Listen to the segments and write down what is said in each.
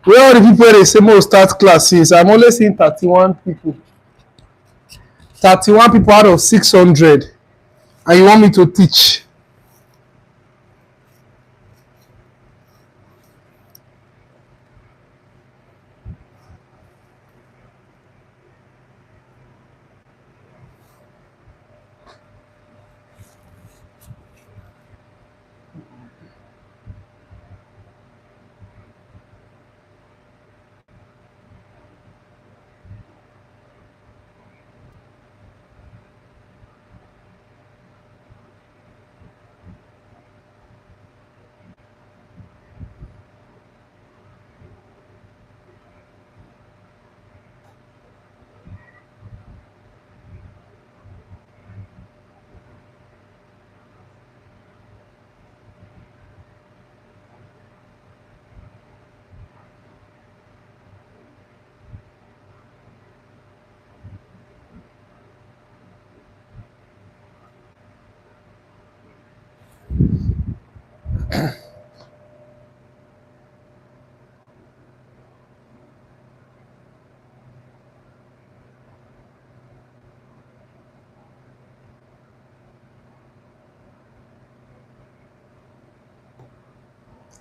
Where all the people they say most start classes? I'm only seeing 31 people. 31 people out of 600. And you want me to teach?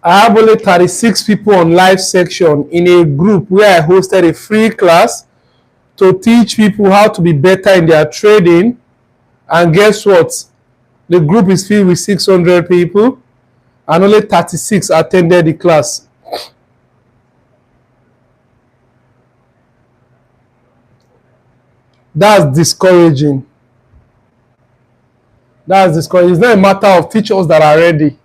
I have only 36 people on live section in a group where I hosted a free class to teach people how to be better in their trading. And guess what? The group is filled with 600 people and only 36 attended the class. That's discouraging. That's discouraging. It's not a matter of teachers that are ready.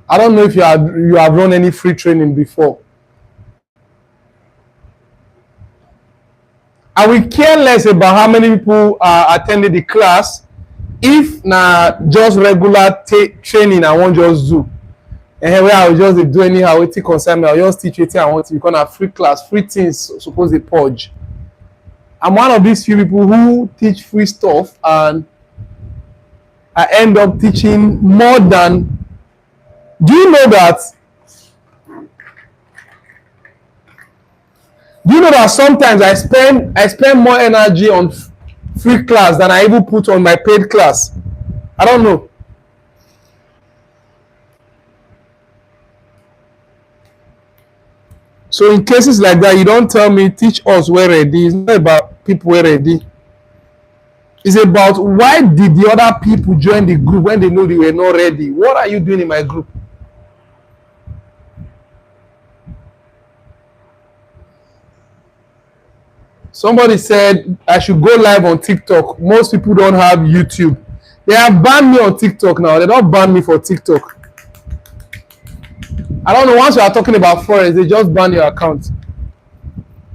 I don't know if you have run any free training before. I will care less about how many people attended the class if na just regular training I wan just do. And where I will just do anyhow, wetin concern me, I will just teach wetin I want to because na free class, free things suppose dey purge. I'm one of these few people who teach free stuff and I end up teaching more than. Do you know that? Do you know that sometimes I spend more energy on free class than I even put on my paid class? I don't know. So in cases like that, you don't tell me teach us where ready. It's not about people where ready. It's about why did the other people join the group when they know they were not ready? What are you doing in my group? Somebody said I should go live on TikTok. Most people don't have YouTube. They have banned me on TikTok now. They don't ban me for TikTok. I don't know. Once you are talking about forex, they just ban your account.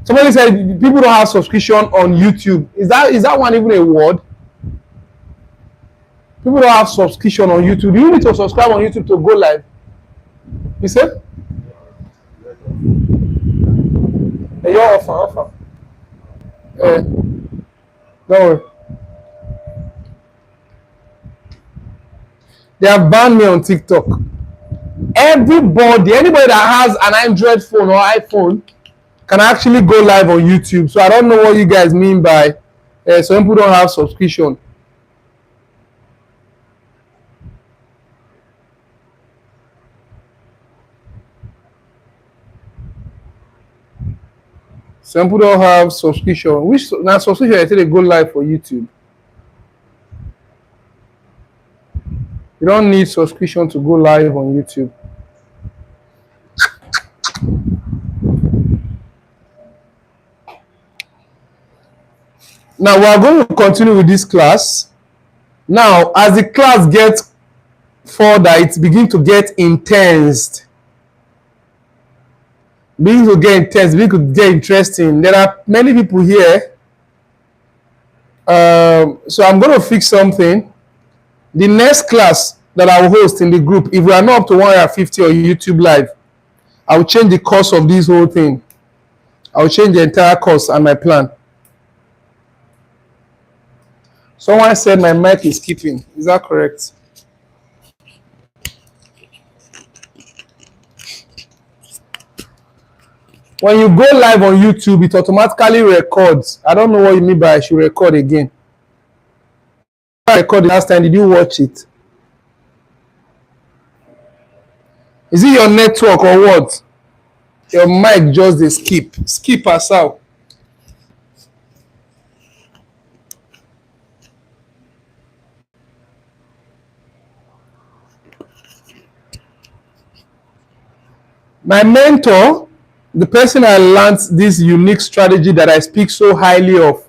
Somebody said people don't have subscription on YouTube. Is that one even a word? People don't have subscription on YouTube. Do you need to subscribe on YouTube to go live? You said? Hey, your offer. Don't worry. They have banned me on TikTok. Anybody that has an Android phone or iPhone can actually go live on YouTube. So I don't know what you guys mean by some people don't have subscription. Some people don't have subscription. Which now subscription I say they go live for YouTube. You don't need subscription to go live on YouTube. Now we are going to continue with this class. Now, as the class gets further, it begins to get intense. Begins to get intense, begins to get interesting. There are many people here. So I'm going to fix something. The next class that I will host in the group, if we are not up to 150 on YouTube Live, I will change the course of this whole thing. I will change the entire course and my plan. Someone said my mic is keeping. Is that correct? When you go live on YouTube, it automatically records. I don't know what you mean by I should record again. I recorded last time. Did you watch it? Is it your network or what? Your mic just dey skip as out. My mentor, the person I learned this unique strategy that I speak so highly of.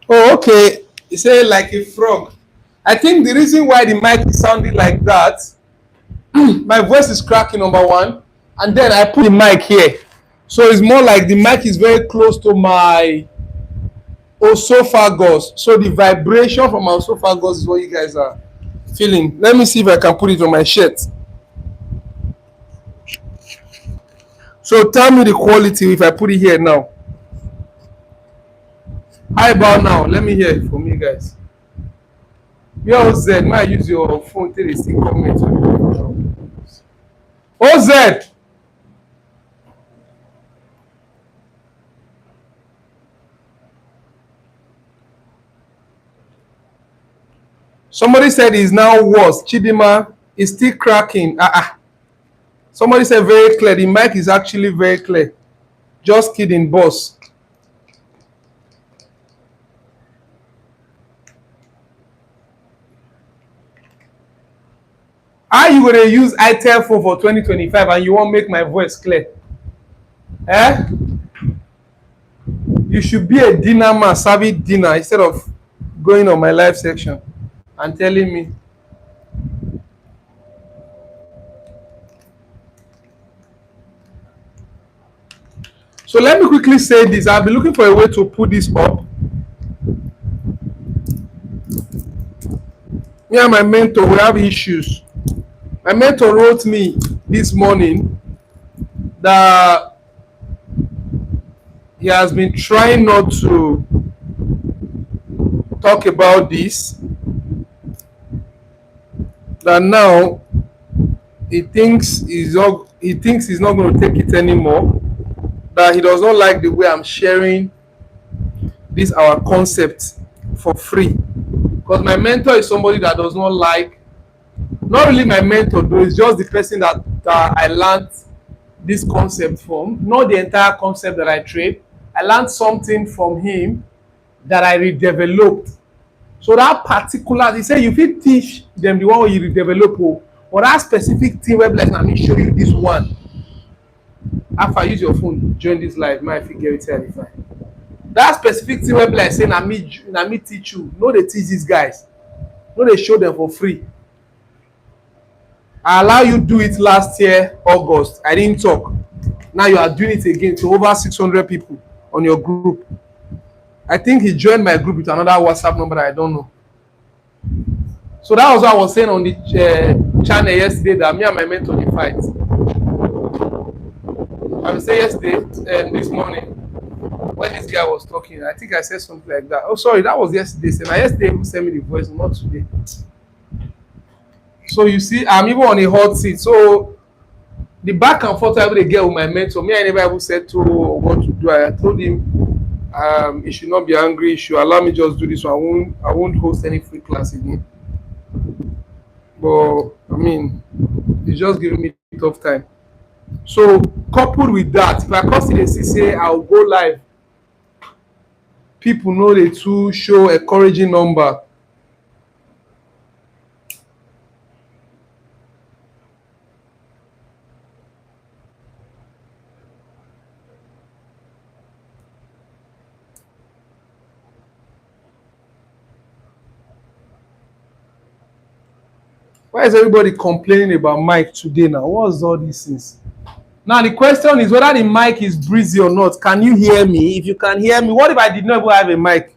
Oh, okay. He said like a frog. I think the reason why the mic is sounding like that, my voice is cracking, number one, and then I put the mic here. So it's more like the mic is very close to my esophagus. So the vibration from my esophagus is what you guys are feeling. Let me see if I can put it on my shirt. So tell me the quality if I put it here now. How about now? Let me hear it from you guys. Oz, might use your phone till they see comment. Oz! Somebody said it's now worse. Chidima is still cracking. Somebody said very clear. The mic is actually very clear. Just kidding, boss. How you gonna use itel phone for 2025 and you won't make my voice clear? You should be a dinner man, serving dinner instead of going on my live section and telling me. So let me quickly say this. I'll be looking for a way to put this up. Me and my mentor, we have issues. My mentor wrote me this morning that he has been trying not to talk about this. That now he thinks he's not going to take it anymore. That he does not like the way I'm sharing this our concept for free. Because my mentor is somebody that does not like, not really my mentor though, it's just the person that I learned this concept from, not the entire concept that I trade. I learned something from him that I redeveloped. So that particular, he said you fit teach them the one you redevelop, or that specific thing where like, let me show you this one. After I use your phone, join this live, my figure it terrifying. That specific thing where like say na me teach you. No, they teach these guys. No, they show them for free. I allow you do it last year, August. I didn't talk. Now you are doing it again to over 600 people on your group. I think he joined my group with another WhatsApp number that I don't know. So that was what I was saying on the channel yesterday, that me and my mentor in fight. I would say yesterday and this morning when this guy was talking, I think I said something like that. Oh, sorry, that was yesterday. So now yesterday he sent me the voice, not today. So you see, I'm even on a hot seat. So the back and forth I would get with my mentor, me I never ever said to what to do. I told him he should not be angry. He should allow me just do this. So I won't host any free class again. But I mean, he's just giving me a tough time. So coupled with that, if I consider say I'll go live, people know they too show encouraging number. Why is everybody complaining about mic today now? What's all these things? Now the question is whether the mic is breezy or not. Can you hear me? If you can hear me, what if I did not even have a mic?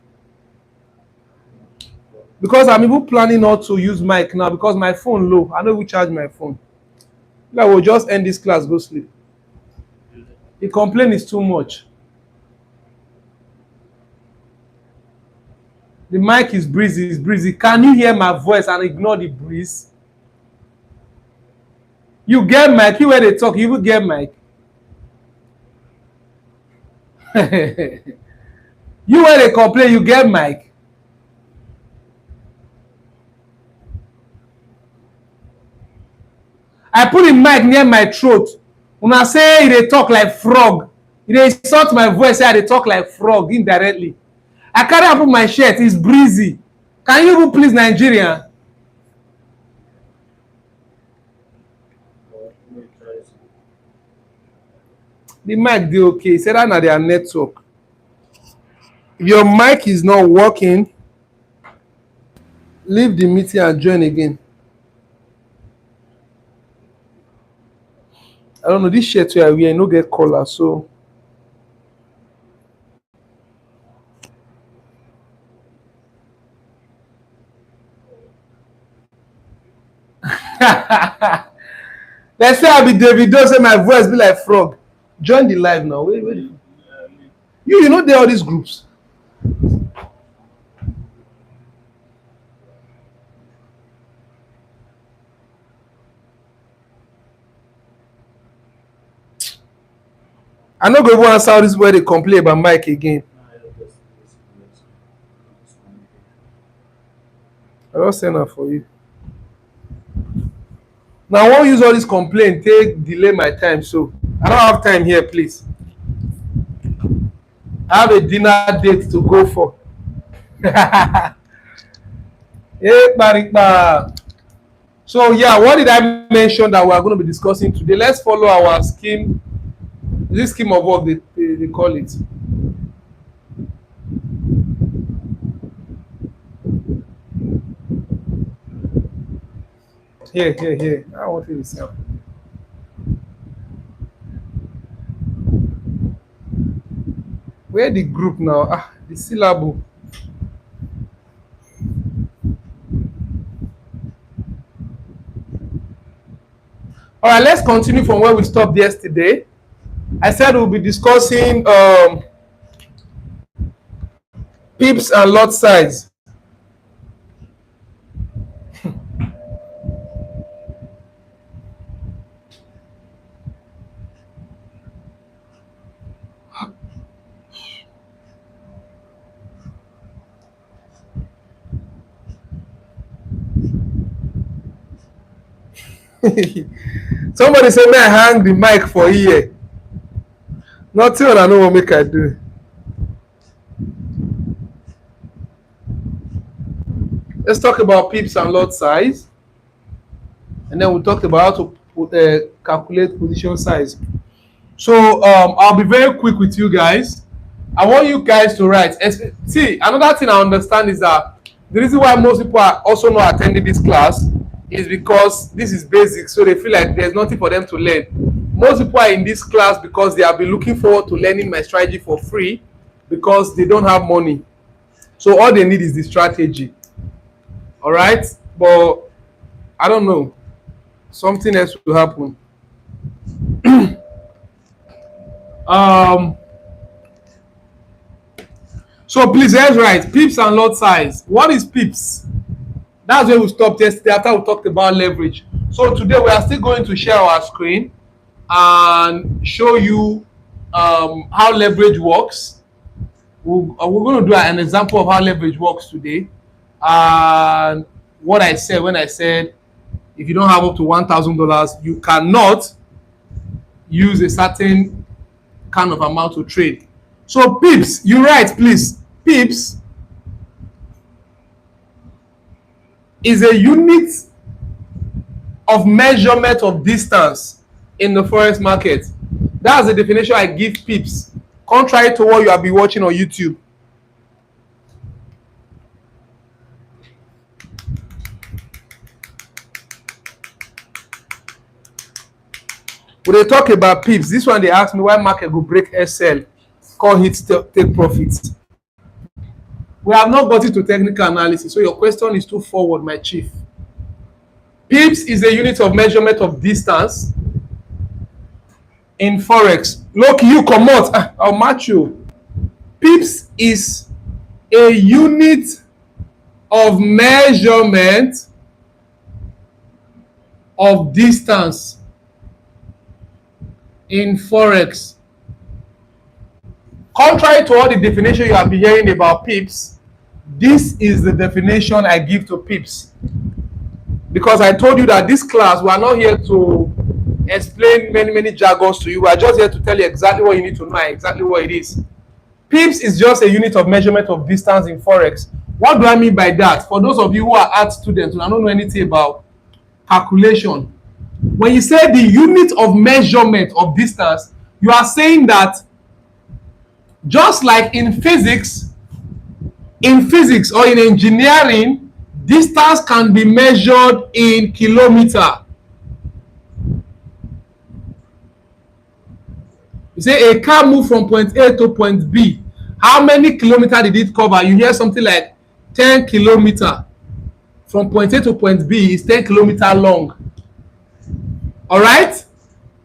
Because I'm even planning not to use mic now because my phone low. I know we charge my phone. I will just end this class, go sleep. The complaint is too much. The mic is breezy, it's breezy. Can you hear my voice and ignore the breeze? You get mic, you where they talk, you will get mic. You where they complain, you get mic. I put the mic near my throat. When I say they talk like frog, they insult my voice, say they talk like frog indirectly. I carry up my shirt, it's breezy. Can you even please Nigeria? The mic dey okay. Say that na their network. If your mic is not working, leave the meeting and join again. I don't know, this shirt wey I wear no get collar, so let's say I be Davido, say my voice be like frog. Join the live now. Wait. You know there all these groups. I no go even answer all this where they complain about Mike again. I don't send that for you. Now I won't use all this complaint, take delay my time, so I don't have time here, please. I have a dinner date to go for. Hey, Barikba. So yeah, what did I mention that we are going to be discussing today? Let's follow our scheme. This scheme of work they call it. Here. I want to see. Where the group now? Ah, the syllable. All right, let's continue from where we stopped yesterday. I said we'll be discussing pips and lot size. Somebody say, may I hang the mic for here? Nothing I know what make I do. Let's talk about pips and lot size. And then we'll talk about how to calculate position size. So I'll be very quick with you guys. I want you guys to write. See, another thing I understand is that the reason why most people are also not attending this class is because this is basic, so they feel like there's nothing for them to learn. Most people are in this class because they have been looking forward to learning my strategy for free because they don't have money. So all they need is the strategy. All right? But I don't know. Something else will happen. So please, let's write pips and lot size. What is pips? That's where we stopped yesterday after we talked about leverage. So today we are still going to share our screen and show you how leverage works. We're going to do an example of how leverage works today. And what I said when I said if you don't have up to $1,000, you cannot use a certain kind of amount to trade. So pips, you write please. Pips is a unit of measurement of distance in the forex market. That's the definition I give pips, contrary to what you have been watching on YouTube. When they talk about pips, this one they ask me why market go break SL, call hit take profits. We have not got into technical analysis, so your question is too forward, my chief. Pips is a unit of measurement of distance in forex. Look, you come out, I'll match you. Pips is a unit of measurement of distance in Forex. Contrary to all the definition you have been hearing about pips, this is the definition I give to pips. Because I told you that this class, we are not here to explain many jargons to you. We are just here to tell you exactly what you need to know, exactly what it is. Pips is just a unit of measurement of distance in Forex. What do I mean by that? For those of you who are art students who don't know anything about calculation, when you say the unit of measurement of distance, you are saying that just like in physics or in engineering, distance can be measured in kilometer. You say a car moved from point A to point B. How many kilometers did it cover? You hear something like 10 kilometers. From point A to point B is 10 kilometers long. All right?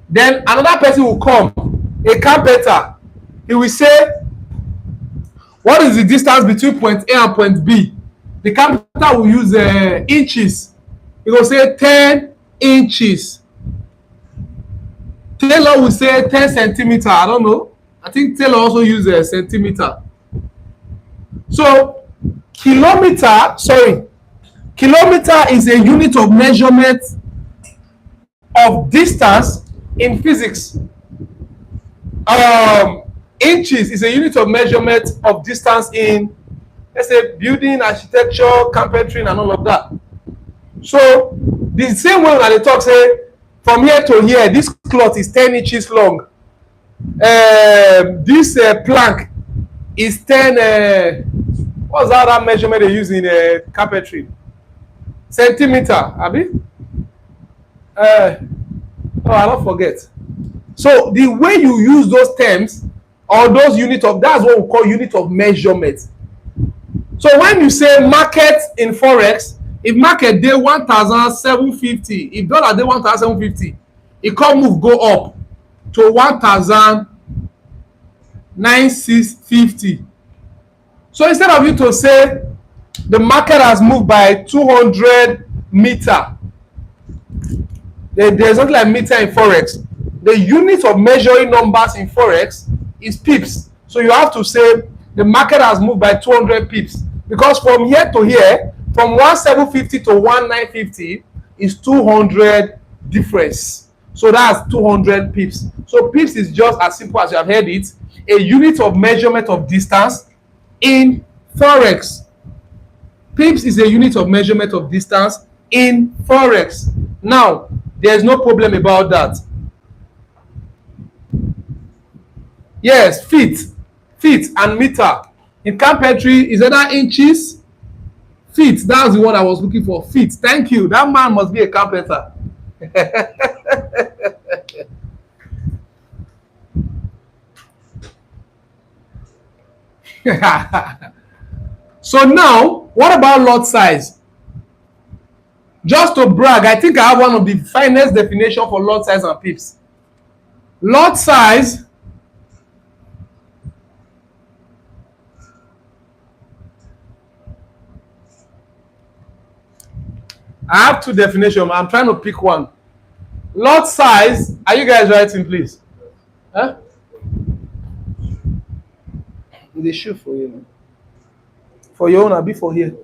Then another person will come, a carpenter. He will say, what is the distance between point A and point B? The carpenter will use inches. He will say 10 inches. Taylor will say 10 centimeter. I don't know. I think Taylor also uses a centimeter. So kilometer is a unit of measurement of distance in physics. Inches is a unit of measurement of distance in, let's say, building, architecture, carpentry, and all of that. So the same way that they talk, say, from here to here, this cloth is 10 inches long. This plank is 10, what's that other measurement they use in carpentry? Centimeter, abi? I don't forget. So the way you use those terms or those units of, that's what we call unit of measurement. So when you say market in Forex, if market day 1,750, if dollar day 1,750, it can move go up to 1,950. So instead of you to say the market has moved by 200 meter, there's something like meter in Forex. The unit of measuring numbers in Forex is pips. So you have to say the market has moved by 200 pips, because from here to here, from 1,750 to 1,950 is 200 difference. So that's 200 pips. So pips is just as simple as you have heard it, a unit of measurement of distance in Forex. Pips is a unit of measurement of distance in Forex. Now, there's no problem about that. Yes, feet and meter. In carpentry, is either inches, feet. That's the one I was looking for. Feet. Thank you. That man must be a carpenter. So now, what about lot size? Just to brag, I think I have one of the finest definitions for lot size and pips. Lot size I have two definitions. I'm trying to pick one. Lot size, are you guys writing, please? Huh? They shoot for you. For your own, I'll be for here.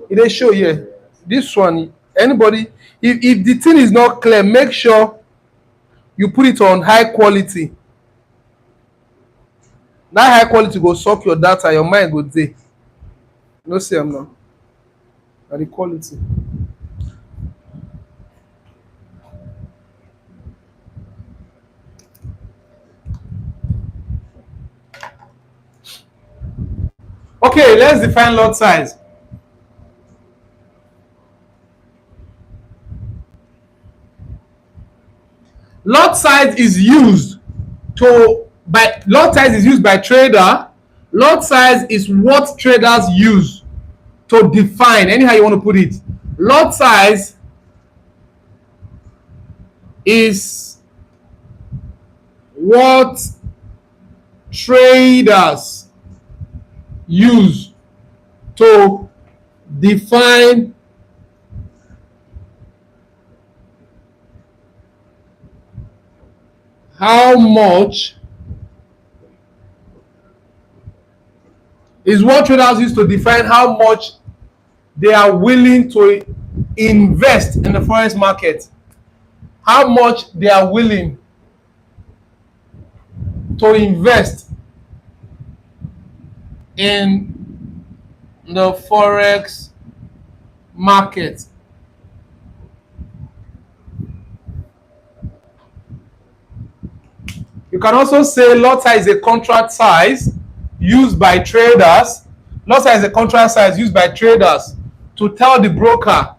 They show here. This one, anybody, if the thing is not clear, make sure you put it on high quality. That high quality go suck your data, your mind go there. No see I'm not. And the quality. Okay, let's define lot size. Lot size is used by trader. Lot size is what traders use to define, anyhow you want to put it. Lot size is what traders use to define how much is what traders use to define how much they are willing to invest in the forex market. How much they are willing to invest in the forex market. You can also say lot size is a contract size used by traders. Lot size is a contract size used by traders to tell the broker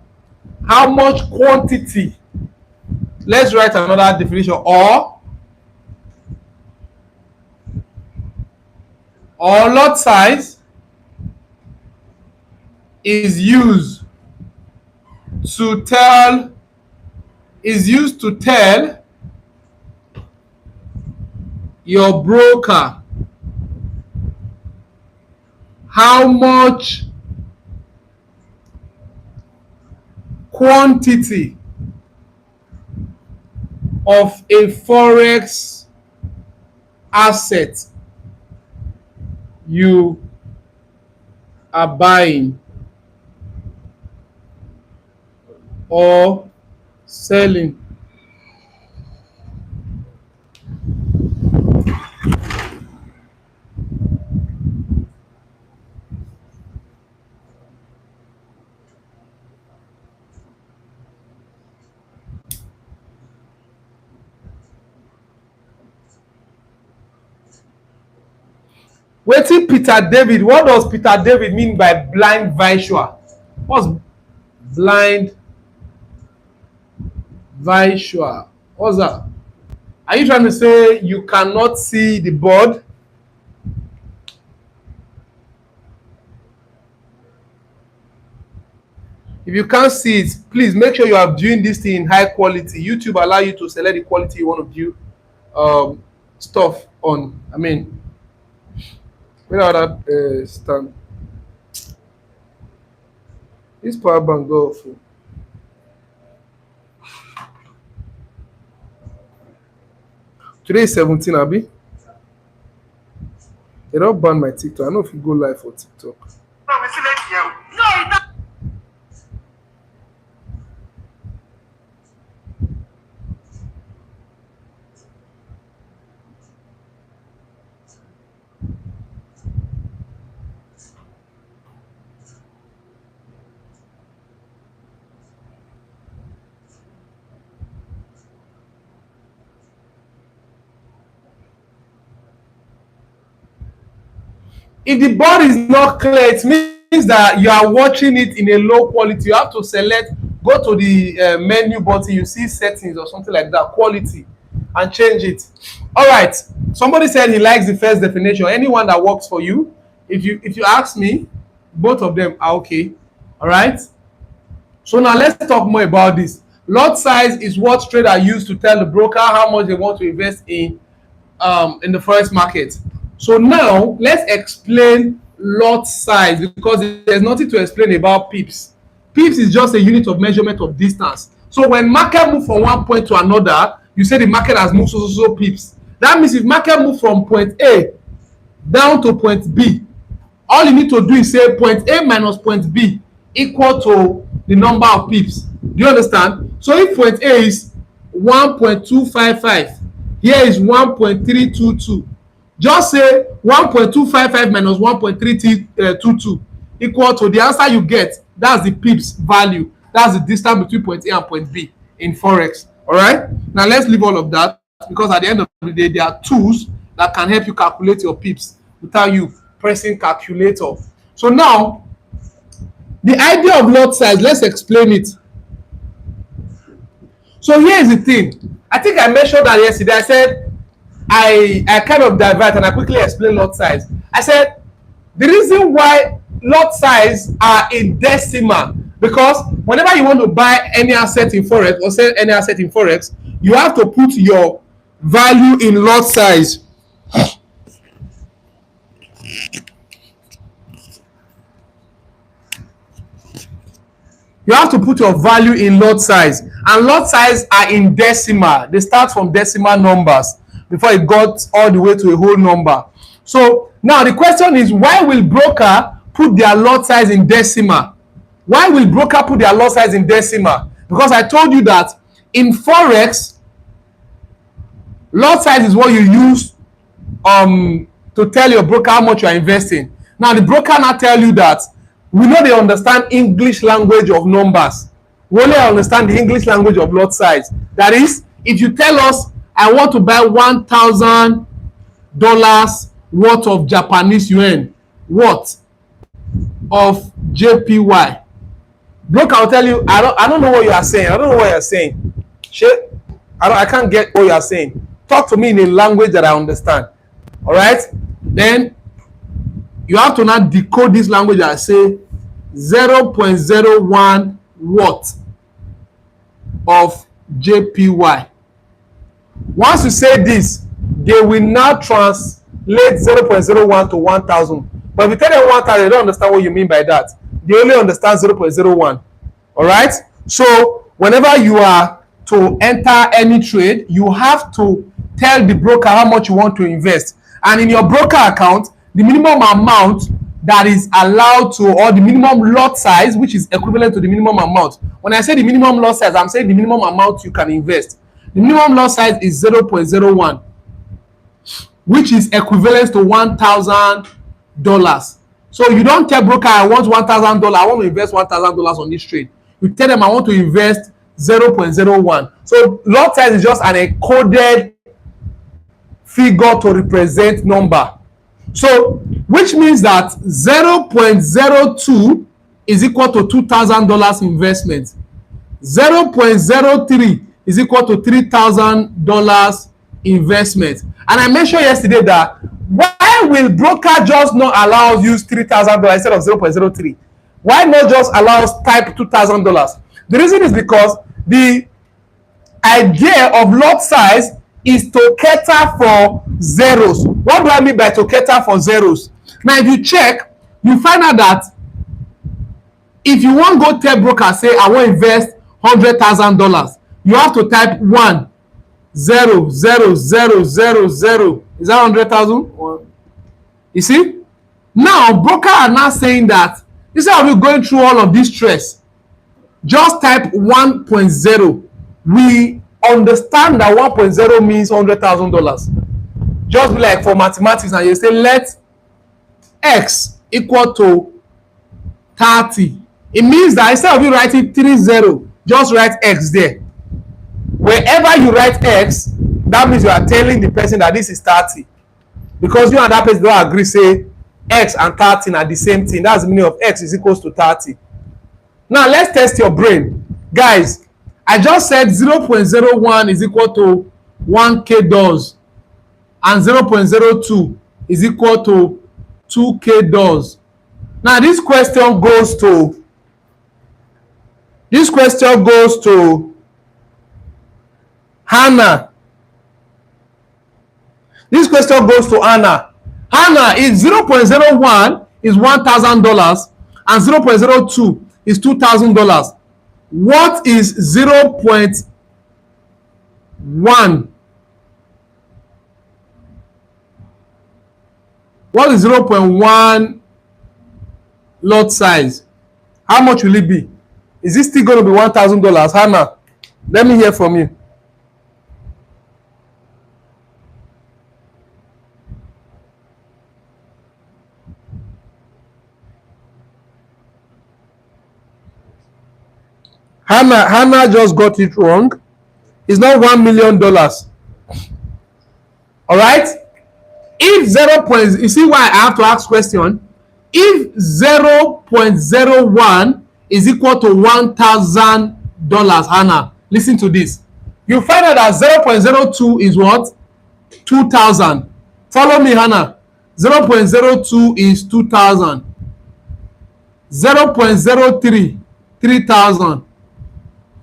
how much quantity. Let's write another definition. Or lot size is used to tell your broker how much quantity of a forex asset you are buying or selling. Wetin Peter David, what does Peter David mean by blind visual? What's blind visual? What's that? Are you trying to say you cannot see the board? If you can't see it, please make sure you are viewing this thing in high quality. YouTube allow you to select the quality you want to view stuff on. I mean, without that stand. This power bank go off. Today is 17, Abi. They don't ban my TikTok. I know if you go live for TikTok. If the board is not clear, it means that you are watching it in a low quality. You have to select, go to the menu button, you see settings or something like that, quality, and change it. All right. Somebody said he likes the first definition. Anyone that works for you, if you ask me, both of them are okay. All right. So now let's talk more about this. Lot size is what traders use to tell the broker how much they want to invest in the forex market. So now let's explain lot size, because there's nothing to explain about pips. Pips is just a unit of measurement of distance. So when market move from one point to another, you say the market has moved so pips. That means if market move from point A down to point B, all you need to do is say point A minus point B equal to the number of pips. Do you understand? So if point A is 1.255, here is 1.322. Just say 1.255 minus 1.322 equal to the answer you get. That's the pips value. That's the distance between point A and point B in forex. All right. Now let's leave all of that, because at the end of the day, there are tools that can help you calculate your pips without you pressing calculator. So now, the idea of lot size, let's explain it. So here is the thing. I think I mentioned that yesterday. I said I kind of divert and I quickly explain lot size. I said the reason why lot size are in decimal, because whenever you want to buy any asset in forex or sell any asset in forex, you have to put your value in lot size. You have to put your value in lot size, and lot size are in decimal. They start from decimal numbers before it got all the way to a whole number. So now the question is, why will broker put their lot size in decimal? Why will broker put their lot size in decimal? Because I told you that in forex, lot size is what you use to tell your broker how much you are investing. Now the broker now tell you that we know they understand English language of numbers. We only understand the English language of lot size. That is, if you tell us I want to buy $1,000 worth of Japanese yuan, what of JPY, broker will tell you, I don't know what you are saying. I don't know what you are saying. Shit, I can't get what you are saying. Talk to me in a language that I understand. All right, then you have to now decode this language and say 0.01 what of JPY. Once you say this, they will now translate 0.01 to 1,000. But if you tell them 1,000, they don't understand what you mean by that. They only understand 0.01. All right, so whenever you are to enter any trade, you have to tell the broker how much you want to invest. And in your broker account, the minimum amount that is allowed to, or the minimum lot size, which is equivalent to the minimum amount. When I say the minimum lot size, I'm saying the minimum amount you can invest. The minimum lot size is 0.01, which is equivalent to $1,000. So you don't tell broker, I want $1,000, I want to invest $1,000 on this trade. You tell them I want to invest 0.01. So lot size is just an encoded figure to represent number. So which means that 0.02 is equal to $2,000 investment. 0.03 is equal to $3,000 investment. And I mentioned yesterday that why will broker just not allow us use $3,000 instead of 0.03? Why not just allow us type $2,000? The reason is because the idea of lot size is to cater for zeros. What do I mean by to cater for zeros? Now, if you check, you find out that if you want to go tell broker, say, I want to invest $100,000, you have to type 1 0 0 0 0 0. Is that 100,000? You see? Now, broker are now saying that instead of you going through all of this stress, just type 1.0. We understand that 1.0 means $100,000. Just be like for mathematics, and you say let x equal to 30. It means that instead of you writing 30, just write x there. Wherever you write x, that means you are telling the person that this is 30. Because you and that person don't agree, say x and 30 are the same thing. That's the meaning of x is equals to 30. Now let's test your brain. Guys, I just said 0.01 is equal to 1K dollars and 0.02 is equal to 2K dollars. Now this question goes to Hannah. This question goes to Hannah. Hannah, is 0.01 is $1,000 and 0.02 is $2,000. What is 0.1? What is 0.1 lot size? How much will it be? Is it still going to be $1,000? Hannah, let me hear from you. Hannah just got it wrong. It's not $1 million. All right? If 0. You see why I have to ask question? If 0.01 is equal to $1,000, Hannah, listen to this. You find out that 0.02 is what? 2,000. Follow me, Hannah. 0.02 is 2,000. 0.03, 3,000.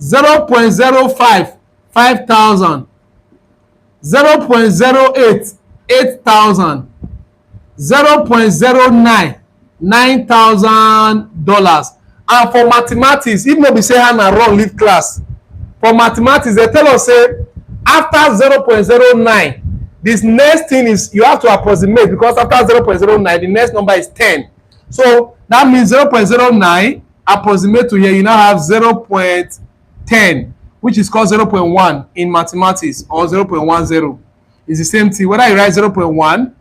0.05, 5,000. 0.08, 8,000. 0.09, $9,000. And for mathematics, if no be say Hannah run leave class, for mathematics they tell us say after 0.09, this next thing is you have to approximate, because after 0.09 the next number is 10. So that means 0.09 approximate to here, you now have 0.10, which is called 0.1 in mathematics, or 0.10. It's the same thing whether you write 0.1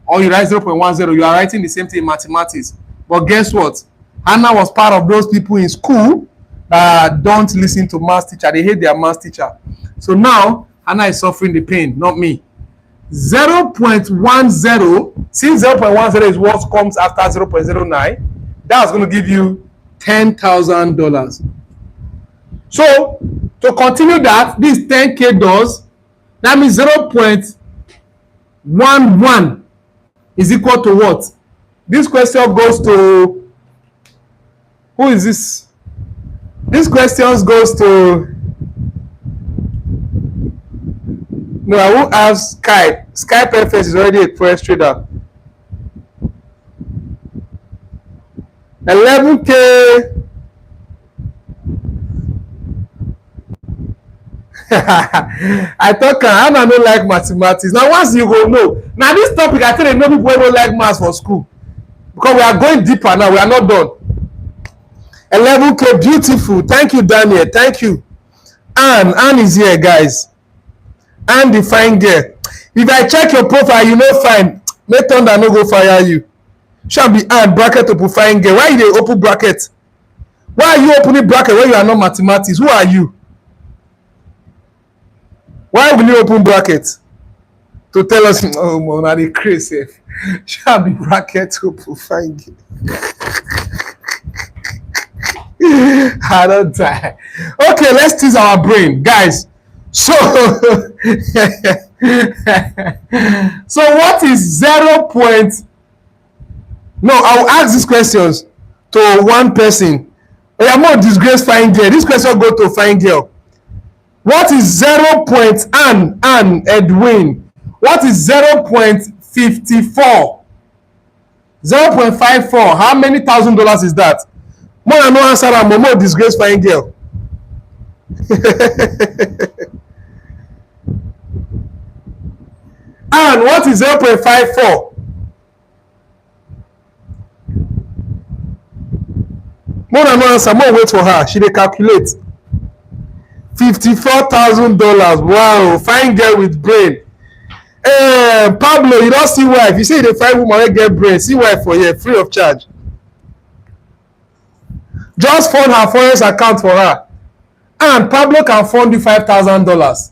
or you write 0.10, you are writing the same thing in mathematics. But guess what? Hannah was part of those people in school that don't listen to math teacher. They hate their math teacher. So now Hannah is suffering the pain, not me. 0.10, since 0.10 is what comes after 0.09, that's going to give you $10,000. So to continue that, this 10K does, that means 0.11 is equal to what? This question goes to, who is this? This question goes to, no, I won't ask Skype. Skype FS is already a forex trader. 11K. I thought I don't like mathematics. Now once you go know. Now this topic I tell you, no people don't like maths for school. Because we are going deeper now. We are not done. 11K, beautiful. Thank you, Daniel. Thank you. Anne is here, guys. Anne the fine girl. If I check your profile, you know fine. Make thunder no go fire you. Shall be Anne bracket open fine girl. Why you dey open bracket? Why are you opening bracket when you are not mathematics? Who are you? Why will you open bracket? To tell us, oh man, are they crazy? Shall be bracket open fine girl. I don't die. Okay, let's tease our brain, guys. So, so what is 0. No, I will ask these questions to one person. We are more disgrace fine girl. This question go to fine girl. What is 0. Ann Edwin? What is 0.54? 0.54. How many $1,000 is that? More than no answer, I'm more disgrace fine girl. And what is 0.54? More than no answer, more wait for her. She dey calculate. $54,000. Wow, fine girl with brain. Pablo, you don't see wife. You say the fine woman wey get brain. See wife for here, free of charge. Just fund her forex account for her. And Pablo can fund you $5,000.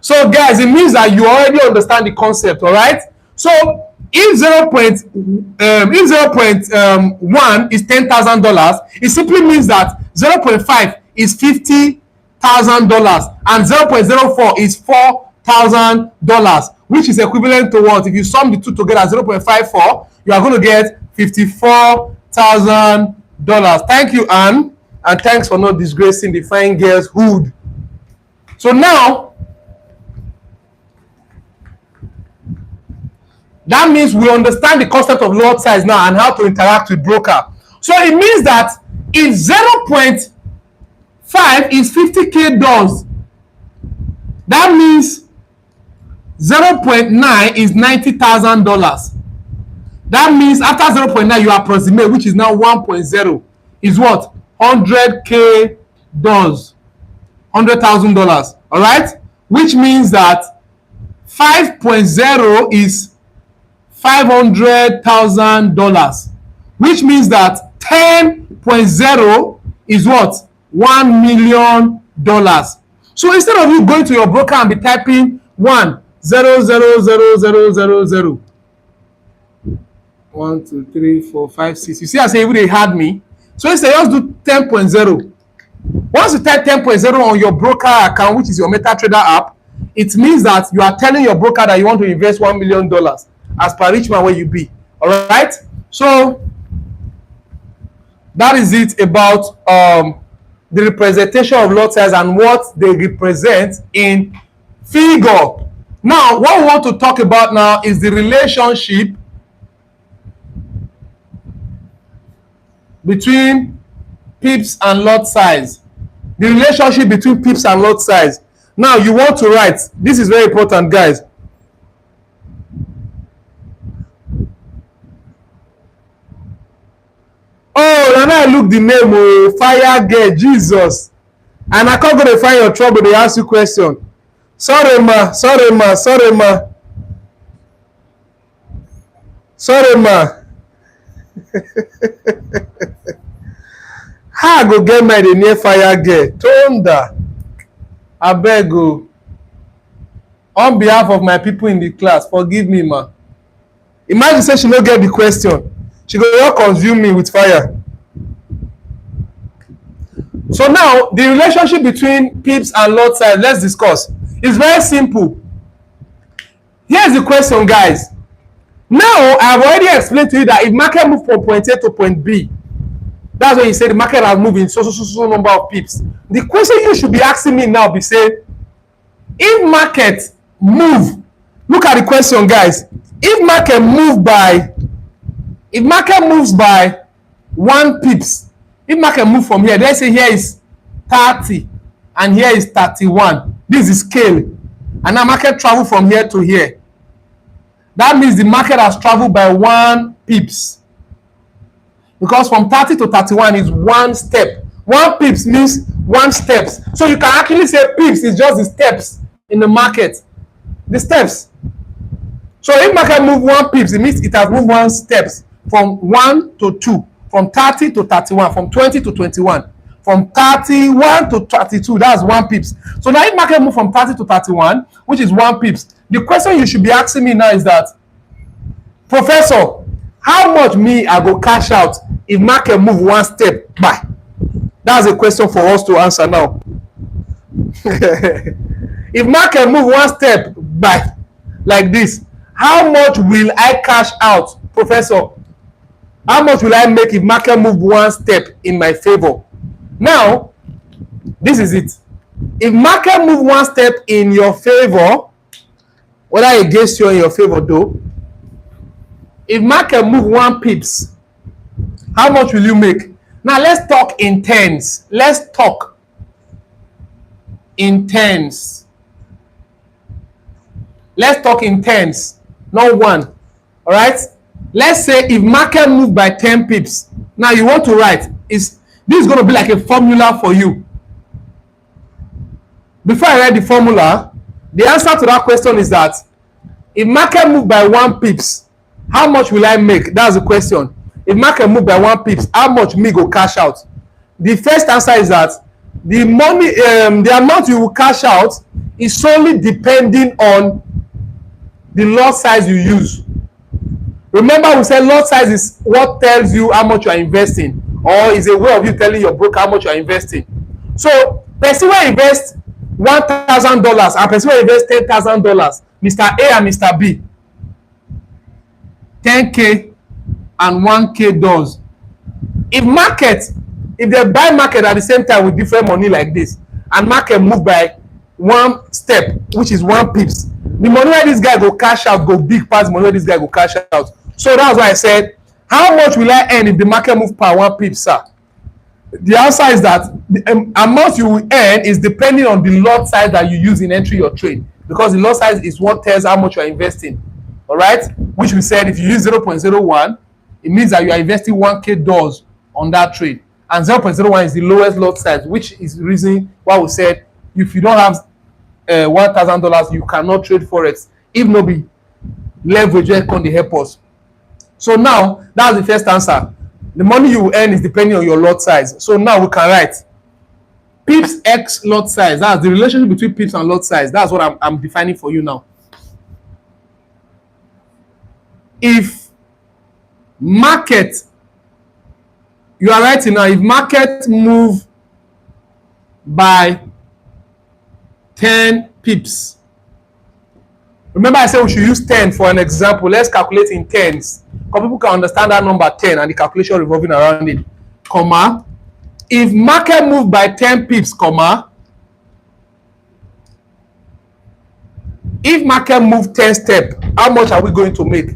So guys, it means that you already understand the concept, all right? So if 0.1 is $10,000, it simply means that 0.5 is $50,000 and 0.04 is $4,000, which is equivalent to what? If you sum the two together, 0.54, you are going to get $54,000. Thank you, Anne, and thanks for not disgracing the fine girl's hood. So now, that means we understand the concept of lot size now and how to interact with broker. So it means that if 0.5 is 50K dollars, that means 0.9 is $90,000. That means after 0.9 you approximate, which is now 1.0, is what? $100K dollars, $100,000. All right, which means that 5.0 is $500,000, which means that 10.0 is what? $1 million. So instead of you going to your broker and be typing 1000000, 1 2 3 4 5 6, you see I say even they had me. So instead just do 10.0. Once you type 10.0 on your broker account, which is your MetaTrader app, it means that you are telling your broker that you want to invest $1 million as per rich man where you be. All right, so that is it about the representation of lot size and what they represent in figure. Now, what we want to talk about now is the relationship between pips and lot size. The relationship between pips and lot size. Now, you want to write. This is very important, guys. Oh, and I look the name, oh, fire girl, Jesus. And I can't go to find your trouble, they ask you question. Sorry, ma. Sorry, ma. Sorry, ma. Sorry, ma. How I go get my near fire girl? Thunder. I beg you. On behalf of my people in the class, forgive me, ma. Imagine say she no get the question. She go consume me with fire. So now, the relationship between pips and lot size, let's discuss. It's very simple. Here's the question, guys. Now, I have already explained to you that if market move from point A to point B, that's when you say the market has moved in so number of pips. The question you should be asking me now be say, if market move, look at the question, guys. If market moves by 1 pips, if market move from here, let's say here is 30 and here is 31. This is scale. And now market travel from here to here. That means the market has traveled by 1 pips. Because from 30 to 31 is 1 step. 1 pips means 1 steps. So you can actually say pips is just the steps in the market. The steps. So if market move 1 pips, it means it has moved 1 steps from 1 to 2, from 30 to 31, from 20 to 21, from 31 to 32. That's 1 pips. So now if market move from 30 to 31, which is 1 pips, the question you should be asking me now is that, Professor, how much me I go cash out if market move 1 step by? That's a question for us to answer now. If market move 1 step by like this, how much will I cash out, Professor? How much will I make if market move 1 step in my favor? Now, this is it. If market move 1 step in your favor, whether against you or in your favor though, if market move 1 pips, how much will you make? Now let's talk in tens. Let's talk in tens. Let's talk in tens, not 1. All right. Let's say if market move by 10 pips. Now you want to write, this is going to be like a formula for you. Before I write the formula, the answer to that question is that if market move by 1 pips, how much will I make? That's the question. If market move by 1 pips, how much me go cash out? The first answer is that the money, the amount you will cash out is solely depending on the lot size you use. Remember, we said lot size is what tells you how much you are investing, or is a way of you telling your broker how much you are investing. So, person will invest $1,000 and person will invest $10,000. Mr. A and Mr. B, 10K and 1K does. If they buy market at the same time with different money like this, and market move by 1 step, which is 1 pips, the money where this guy go cash out go big past the money where this guy go cash out. So that's why I said, how much will I earn if the market move per 1 pips, sir? The answer is that the amount you will earn is depending on the lot size that you use in entering your trade, because the lot size is what tells how much you are investing. All right, which we said if you use 0.01, it means that you are investing 1K dollars on that trade, and 0.01 is the lowest lot size, which is the reason why we said if you don't have $1,000, you cannot trade forex if no be leverage on the help us. So now that's the first answer. The money you will earn is depending on your lot size. So now we can write pips x lot size. That's the relationship between pips and lot size. That's what I'm defining for you now. If market, you are writing now, if market move by 10 pips. Remember I said we should use 10 for an example. Let's calculate in tens, because people can understand that number 10 and the calculation revolving around it. Comma, if market move by 10 pips, comma, if market move 10 step, how much are we going to make?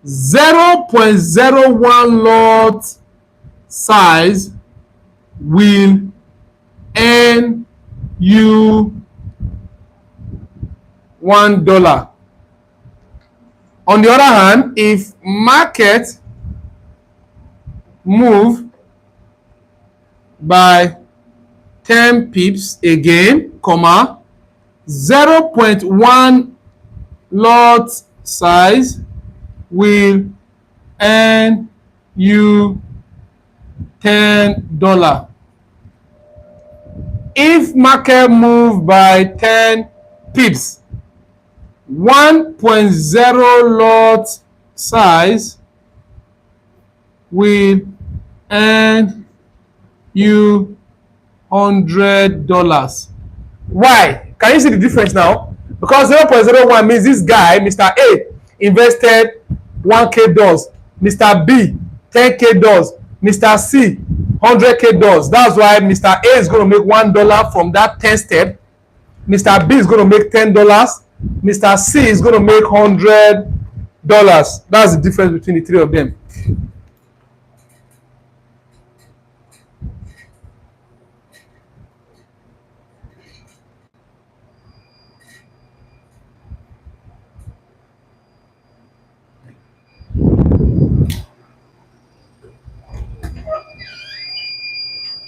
0.01 lot size will earn you $1. On the other hand, if market move by 10 pips again, comma, 0.1 lot size will earn you $10. If market move by 10 pips, 1.0 lot size will earn you $100. Why? Can you see the difference now? Because 0.01 means this guy, Mr. A, invested 1K dollars, Mr. B 10K dollars, Mr. C 100K dollars. That's why Mr. A is going to make $1 from that 10 step. Mr. B is going to make $10. Mr. C is going to make $100. That's the difference between the three of them.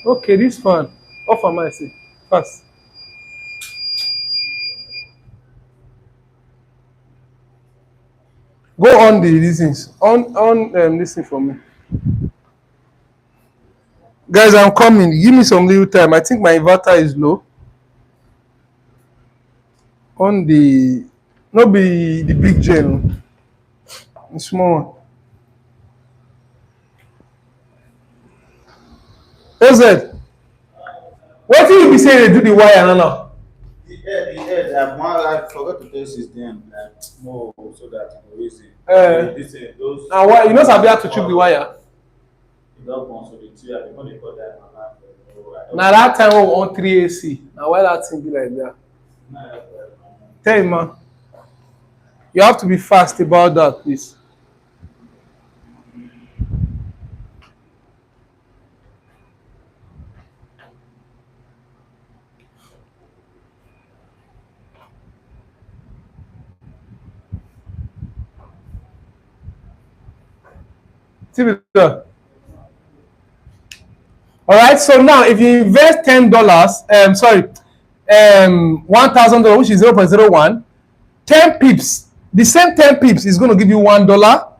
Okay, this one. Off am I say? Fast. Go on the things. On this thing for me. Guys, I'm coming. Give me some little time. I think my inverter is low. On the not be the big gen. The small one. OZ. What did you be saying they do the wire now? The head, I forgot to test his them more so that it will easy. Those and why you know Sabi have to chook the wire? Now that time we on 3 AC. Now why that thing be like that? Tell him, man. You have to be fast about that, please. All right, so now if you invest $10, $1,000, which is 0.01, 10 pips, the same 10 pips is going to give you $1.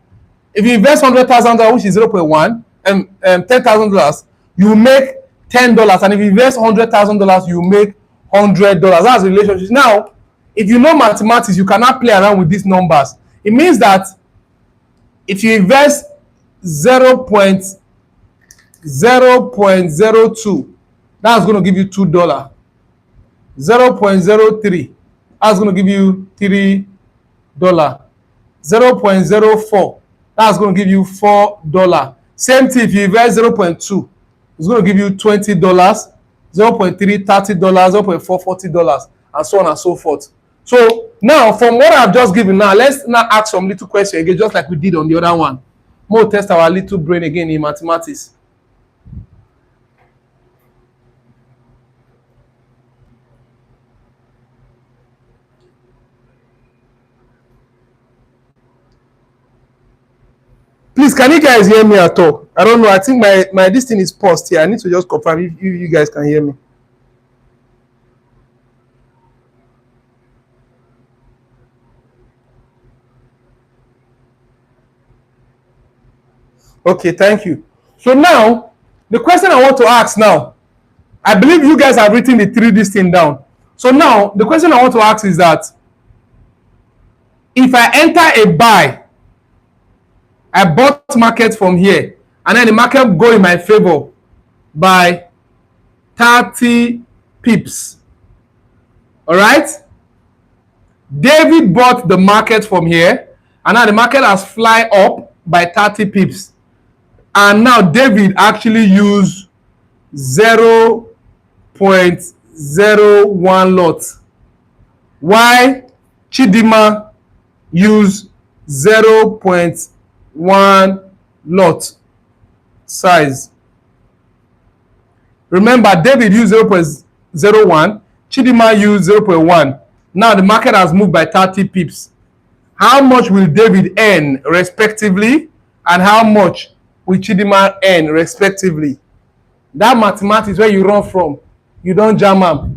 If you invest $100,000, which is 0.1, $10,000, you make $10. And if you invest $100,000, you make $100. That's the relationship. Now, if you know mathematics, you cannot play around with these numbers. It means that if you invest 0.02, that's going to give you $2. 0.03, that's going to give you $3. 0.04, that's going to give you $4. Same thing if you invest 0.2, it's going to give you $20. 0.3, $30. 0.4, $40, and so on and so forth. So now, from what I've just given now, let's now ask some little question again, just like we did on the other one. More test our little brain again in mathematics. Please, can you guys hear me at all? I don't know. I think my this thing is paused here. I need to just confirm if you guys can hear me. Okay, thank you. So now, the question I want to ask now, I believe you guys have written the 3D thing down. So now, the question I want to ask is that if I enter a buy, I bought market from here, and then the market go in my favor by 30 pips. All right? David bought the market from here, and now the market has fly up by 30 pips. And now David actually used 0.01 lot. Why Chidima used 0.1 lot size. Remember, David used 0.01, Chidima used 0.1. Now the market has moved by 30 pips. How much will David earn respectively, and how much will Chidima earn respectively? That mathematics where you run from, you don't jam am.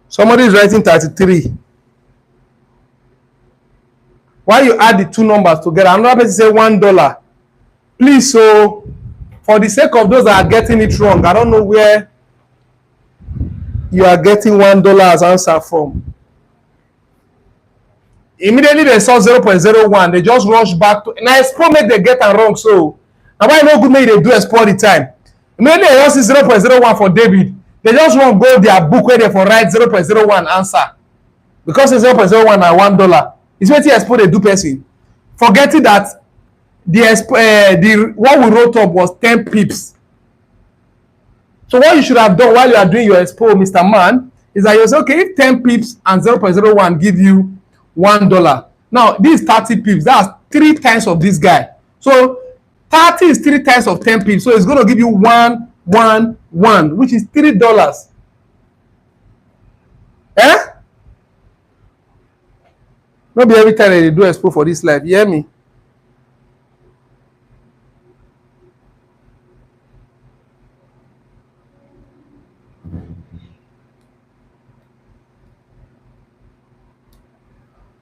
Somebody is writing 33. Why you add the two numbers together? Another person say $1. Please, so for the sake of those that are getting it wrong, I don't know where you are getting $1 as answer from. Immediately they saw 0.01, they just rush back to now. Expo make they get it wrong. So now why no good make they do expo the time? Immediately they just see 0.01 for David. They just want go their book where they for write 0.01 answer. Because it's 0.01 and $1. It's what expo they do person. Forgetting that the what we wrote up was 10 pips. So what you should have done while you are doing your expo, Mr. Man, is that you say, okay, if 10 pips and 0.01 give you $1. Now this 30 pips, that's 3 times of this guy. So 30 is 3 times of 10 pips. So it's going to give you 111, which is $3. Eh? Maybe every time they do expo for this life, you hear me?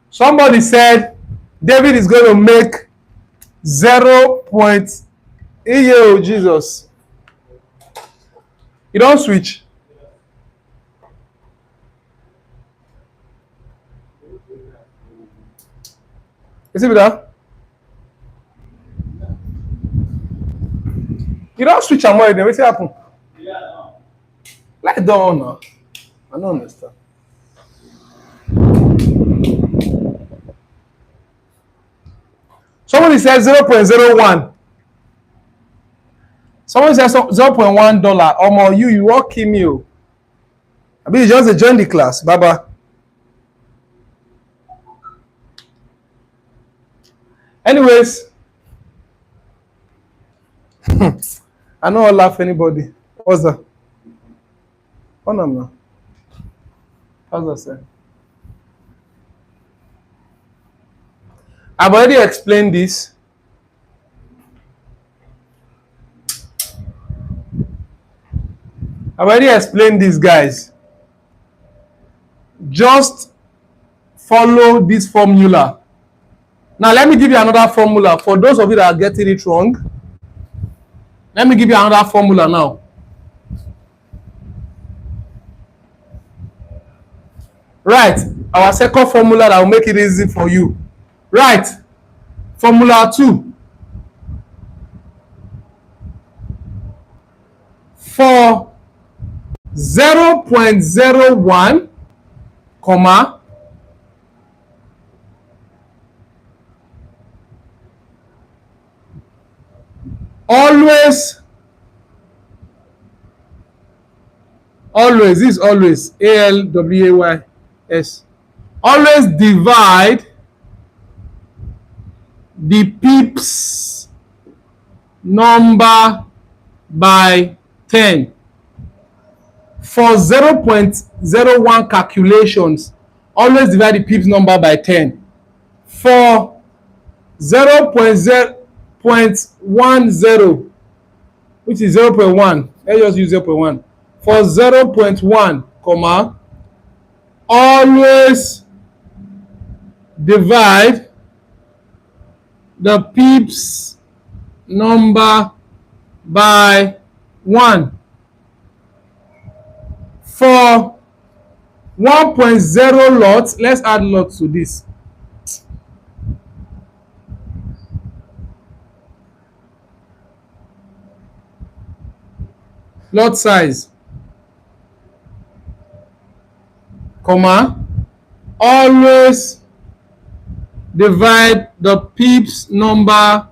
Somebody said David is going to make 0. Oh, Jesus. You don't switch. You see that? You don't switch am more. What's happen? Light down now. I don't understand. Somebody says 0.01. Someone says $0.1. Omo, you won't kill me. I mean, you just join the class, Baba. Anyways, I don't laugh anybody. What's that? Oh no, no. How's that say? I've already explained this. I've already explained this, guys. Just follow this formula. Now, let me give you another formula for those of you that are getting it wrong. Let me give you another formula now. Right, our second formula that will make it easy for you. Right, formula 2. For 0.01, comma, always, this is always, ALWAYS, always divide the pips number by 10. For 0.01 calculations, always divide the pips number by 10. For 0.10, which is 0.1, let's just use 0.1. For 0.1, comma, always divide the pips number by 1 for 1.0 lot. Let's add lot to this. Lot size, comma, always divide the pips number,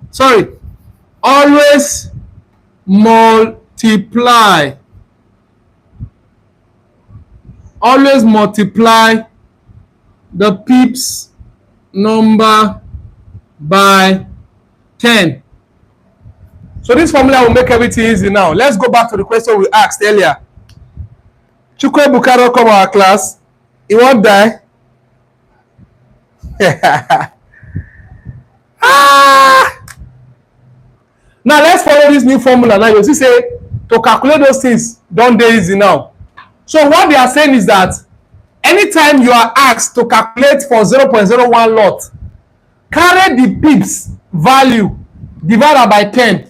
always multiply the pips number by 10. So this formula will make everything easy now. Let's go back to the question we asked earlier. Chukwe Bukaro come our class. He won't die. Now let's follow this new formula. Now you see say to calculate those things don't dey easy now. So what they are saying is that anytime you are asked to calculate for 0.01 lot, carry the pips value divided by 10.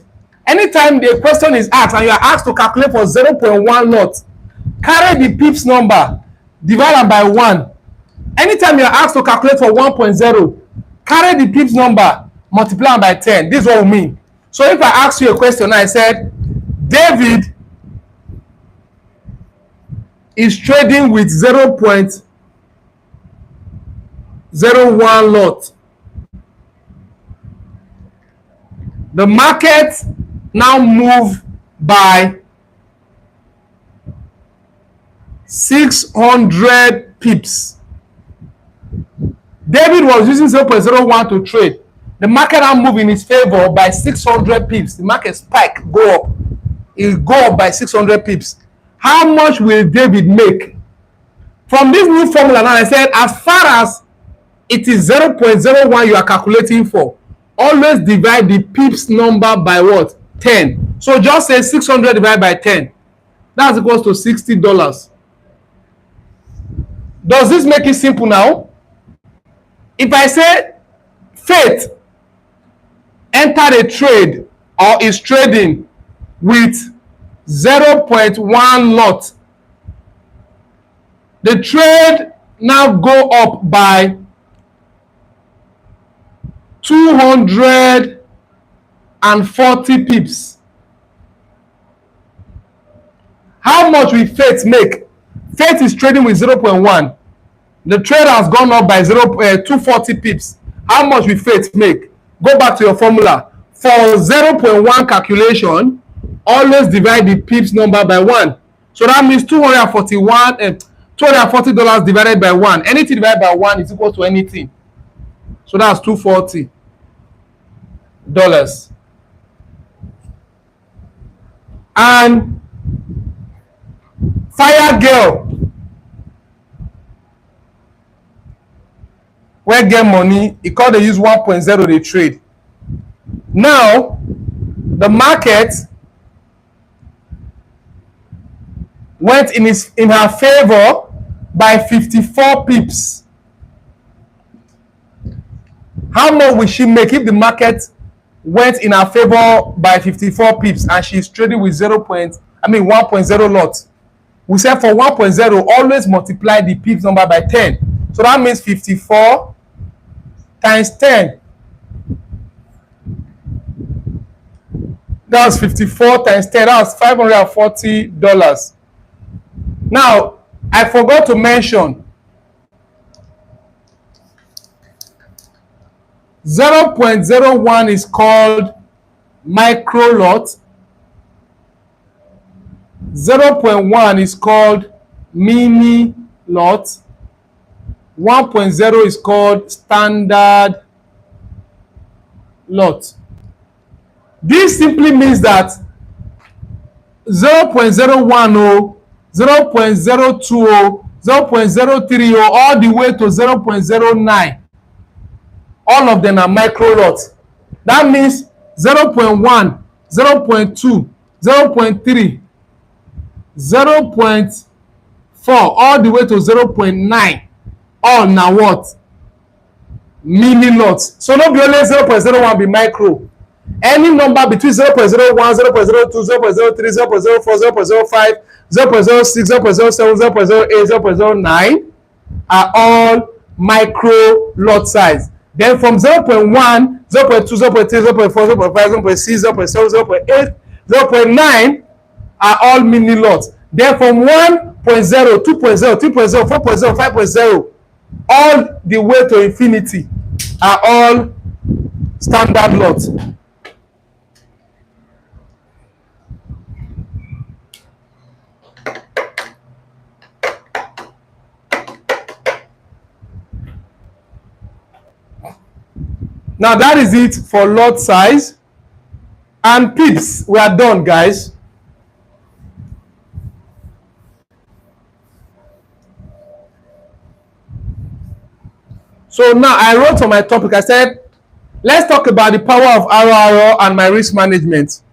Anytime the question is asked and you are asked to calculate for 0.1 lot, carry the pips number divided by 1. Anytime you are asked to calculate for 1.0, carry the pips number multiplied by 10. This is what we mean. So if I ask you a question, I said, David is trading with 0.01 lot. The market now move by 600 pips. David was using 0.01 to trade. The market now move in his favor by 600 pips. The market spike, go up. It will go up by 600 pips. How much will David make? From this new formula now, I said, as far as it is 0.01 you are calculating for, always divide the pips number by what? 10. So just say 600 divided by 10. That's equals to $60. Does this make it simple now? If I say Faith entered a trade or is trading with 0.1 lot, the trade now go up by 240 pips. How much will Faith make? Faith is trading with 0.1. The trade has gone up by 240 pips. How much will Faith make? Go back to your formula. For 0.1 calculation, always divide the pips number by 1. So that means $240 divided by 1. Anything divided by 1 is equal to anything. So that's $240. And Fire Girl, where get money, he called they use 1.0 they trade. Now the market went in her favor by 54 pips. How much will she make if the market went in her favor by 54 pips and she's trading with 1.0 lot? We said for 1.0, always multiply the pips number by 10. So that means 54 times 10. That's 54 times 10. That's $540. Now, I forgot to mention 0.01 is called micro lot. 0.1 is called mini lot. 1.0 is called standard lot. This simply means that 0.01, 0.020, 0.030, all the way to 0.09, all of them are micro lots. That means 0.1, 0.2, 0.3, 0.4, all the way to 0.9, all now what? Mini lots. So not be only 0.01 be micro. Any number between 0.01, 0.02, 0.03, 0.04, 0.05, 0.06, 0.07, 0.08, 0.09 are all micro lot size. Then from 0.1, 0.2, 0.3, 0.4, 0.5, 0.6, 0.7, 0.8, 0.9 are all mini lots. Then from 1.0, 2.0, 3.0, 4.0, 5.0, all the way to infinity are all standard lots. Now that is it for lot size. And pips, we are done, guys. So now I wrote on my topic, I said, let's talk about the power of RRR and my risk management.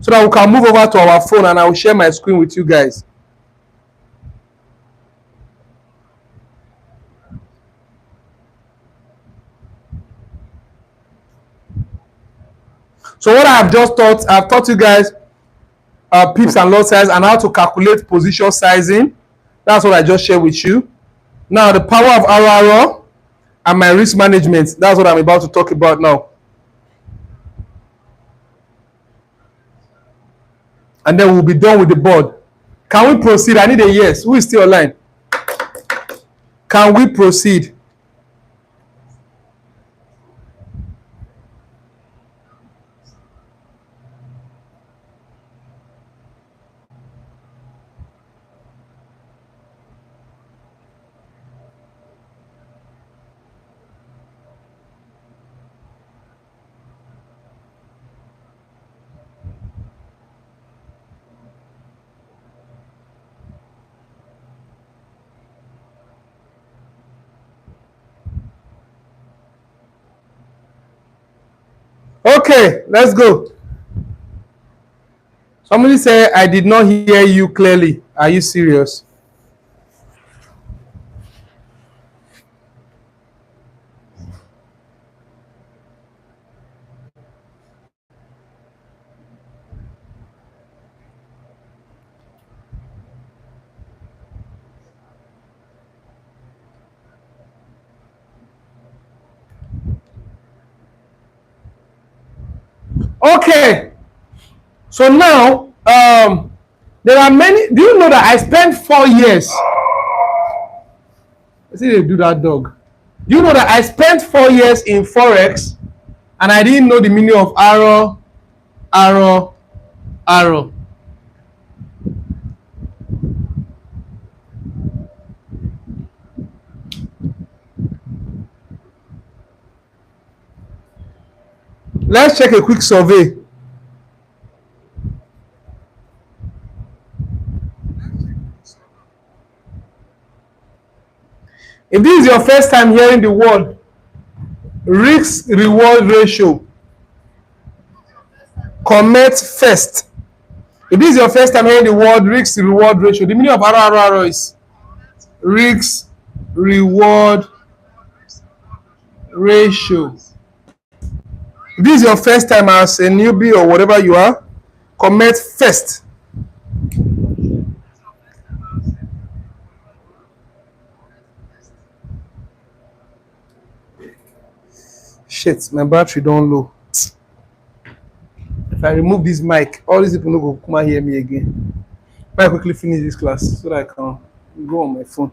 So that we can move over to our phone and I will share my screen with you guys. So what I have just taught, I've taught you guys pips and lot size and how to calculate position sizing. That's what I just shared with you. Now the power of RRR and my risk management, that's what I'm about to talk about now. And then we'll be done with the board. Can we proceed? I need a yes. Who is still online? Can we proceed? Okay, let's go. Somebody say, I did not hear you clearly. Are you serious? Okay. So now, there are many. Do you know that I spent 4 years? I see they do that dog. Do you know that I spent 4 years in Forex and I didn't know the meaning of arrow, arrow, arrow? Let's check a quick survey. If this is your first time hearing the word risk reward ratio, comment first. If this is your first time hearing the word risk reward ratio, the meaning of arrow is risk reward ratio. If this is your first time as a newbie or whatever you are, comment first. Shit, my battery don't low. If I remove this mic, all these people no go come and hear me again. Let me quickly finish this class so that I can go on my phone.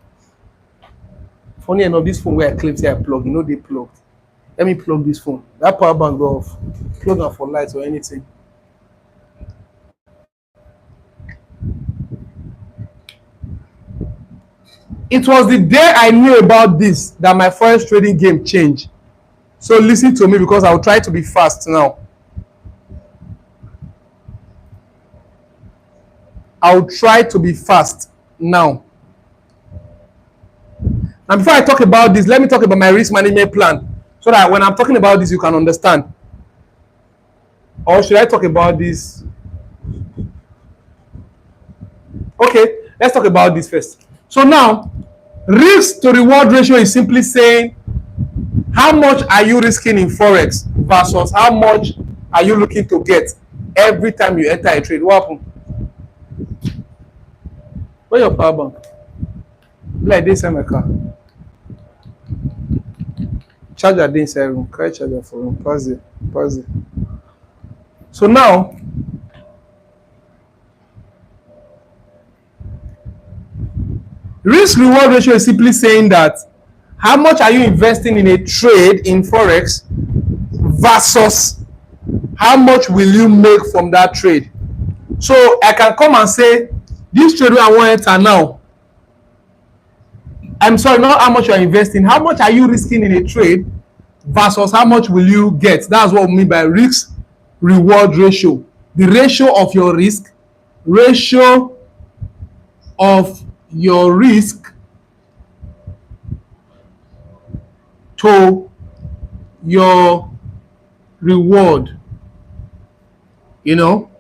Funny enough, this phone where I claim say I plug, you know they plugged. Let me plug this phone. That power bank go off. Plug it for lights or anything. It was the day I knew about this that my forex trading game changed. So listen to me because I'll try to be fast now. I'll try to be fast now. And before I talk about this, let me talk about my risk management plan so that when I'm talking about this, you can understand. Or should I talk about this? Okay, let's talk about this first. So now, risk to reward ratio is simply saying how much are you risking in Forex? versus how much are you looking to get every time you enter a trade. What happen? Where your power bank? Like this in my car. Charger dey inside room. Carry charger for room. Pass it. Pass it. So now, risk reward ratio is simply saying that how much are you investing in a trade in Forex versus how much will you make from that trade. So I can come and say, this trade I want to enter now. I'm sorry, not how much you are investing. How much are you risking in a trade versus how much will you get? That's what we mean by risk reward ratio. The ratio of your risk, ratio of your risk to your reward. You know,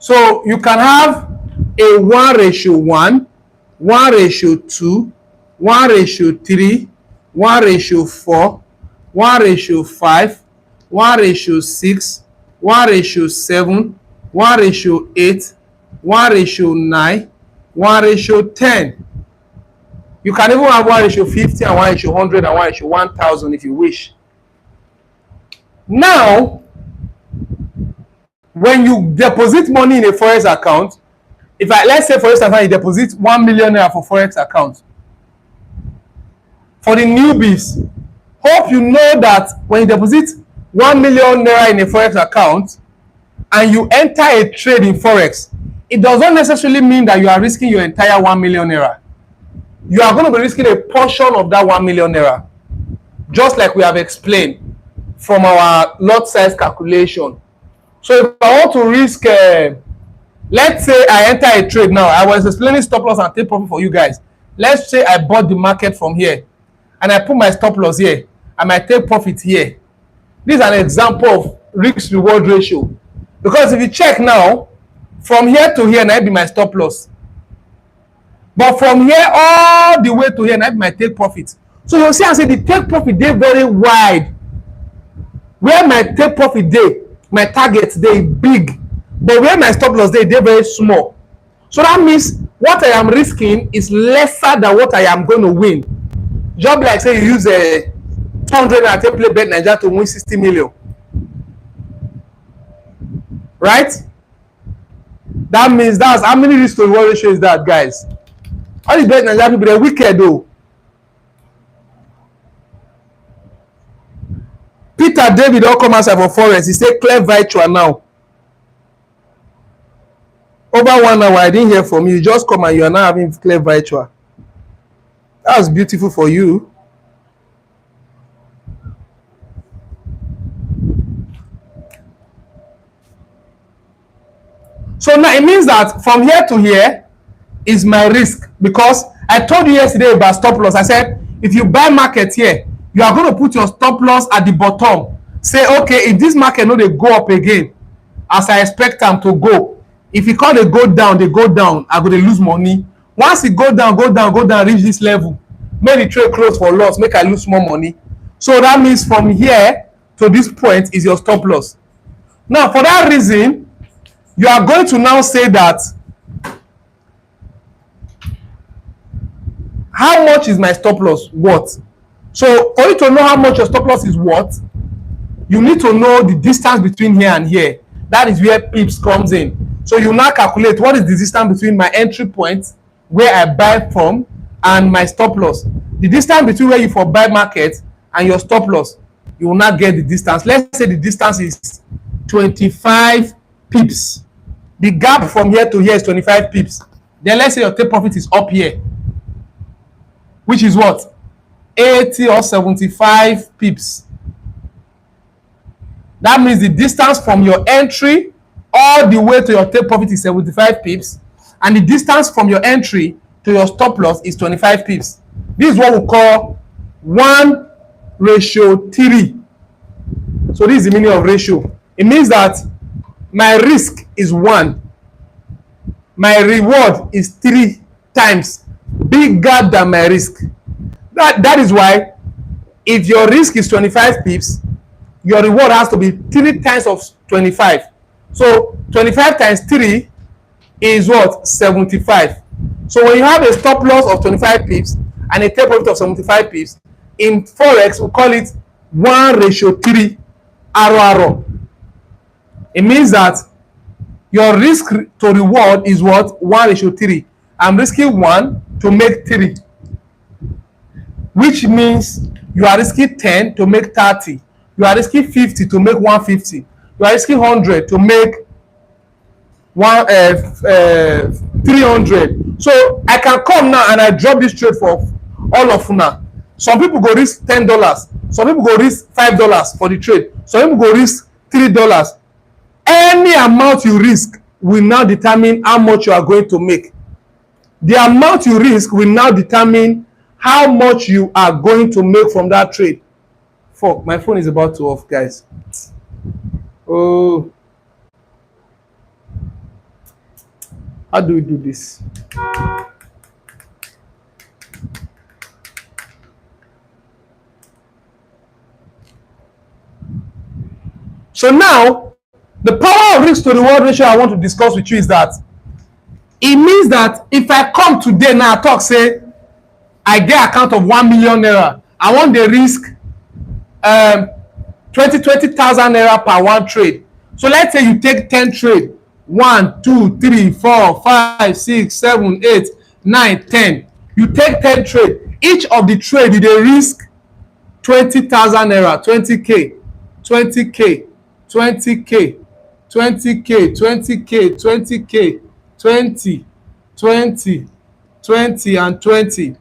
so you can have a 1:1, 1:2, 1:3, 1:4, 1:5, 1:6, 1:7, 1:8, 1:9, 1:10. You can even have 1:50 and 1:100 and 1:1000 if you wish. Now, when you deposit money in a Forex account, let's say for instance, you deposit 1 million naira for Forex account. For the newbies, hope you know that when you deposit 1 million naira in a Forex account and you enter a trade in Forex, it does not necessarily mean that you are risking your entire 1 million naira. You are going to be risking a portion of that 1 million naira, just like we have explained from our lot size calculation. So if I want to risk, let's say I enter a trade now. I was explaining stop loss and take profit for you guys. Let's say I bought the market from here and I put my stop loss here. I might take profit here. This is an example of risk reward ratio. Because if you check now, from here to here, might be my stop loss. But from here all the way to here, might be my take profit. So you'll see I say the take profit dey very wide. Where my take profit dey, my target dey big. But where my stop loss dey very small. So that means what I am risking is lesser than what I am going to win. Just like say you use a 200 and take play bet Nigeria to win 60 million. Right? That means that's how many risk to reward ratio is that, guys? All the bet Nigeria people, they're wicked though. Peter David all come outside for Forex. He say clear virtual now. Over 1 hour, I didn't hear from you. You just come and you are now having clear virtual. That was beautiful for you. So now it means that from here to here is my risk, because I told you yesterday about stop loss. I said if you buy market here, you are going to put your stop loss at the bottom. Say, okay, if this market no dey go up again as I expect them to go, if e come dey go down, they go down, I go dey lose money. Once e go down, reach this level, make the trade close for loss, make I lose more money. So that means from here to this point is your stop loss. Now for that reason, you are going to now say that how much is my stop loss worth? So for you to know how much your stop loss is worth, you need to know the distance between here and here. That is where pips comes in. So you now calculate what is the distance between my entry point where I buy from and my stop loss. The distance between where you for buy market and your stop loss, you will not get the distance. Let's say the distance is 25 pips. The gap from here to here is 25 pips. Then let's say your take profit is up here, which is what? 80 or 75 pips. That means the distance from your entry all the way to your take profit is 75 pips, and the distance from your entry to your stop loss is 25 pips. This is what we call 1:3. So this is the meaning of ratio. It means that my risk is 1, my reward is 3 times bigger than my risk. That is why if your risk is 25 pips, your reward has to be 3 times of 25. So 25 times 3 is what? 75. So when you have a stop loss of 25 pips and a take profit of 75 pips, in Forex, we call it 1:3 RRR. It means that your risk to reward is what? 1:3. I'm risking 1 to make 3, which means you are risking 10 to make 30. You are risking 50 to make 150. You are risking 100 to make 300. So I can come now and I drop this trade for all of una. Some people go risk $10. Some people go risk $5 for the trade. Some people go risk $3. Any amount you risk will now determine how much you are going to make. The amount you risk will now determine how much you are going to make from that trade. Fuck, my phone is about to off, guys. Oh, how do we do this? So now, the power of risk to reward ratio I want to discuss with you is that it means that if I come today now talk say I get account of 1 million naira, I want the risk 20,000 naira per one trade. So let's say you take 10 trade, 1, 2, 3, 4, 5, 6, 7, 8, 9, 10. You take 10 trade. Each of the trade you dey risk 20,000 naira, 20k, 20k, 20k, 20k, 20k, 20k, 20, 20, 20, and 20.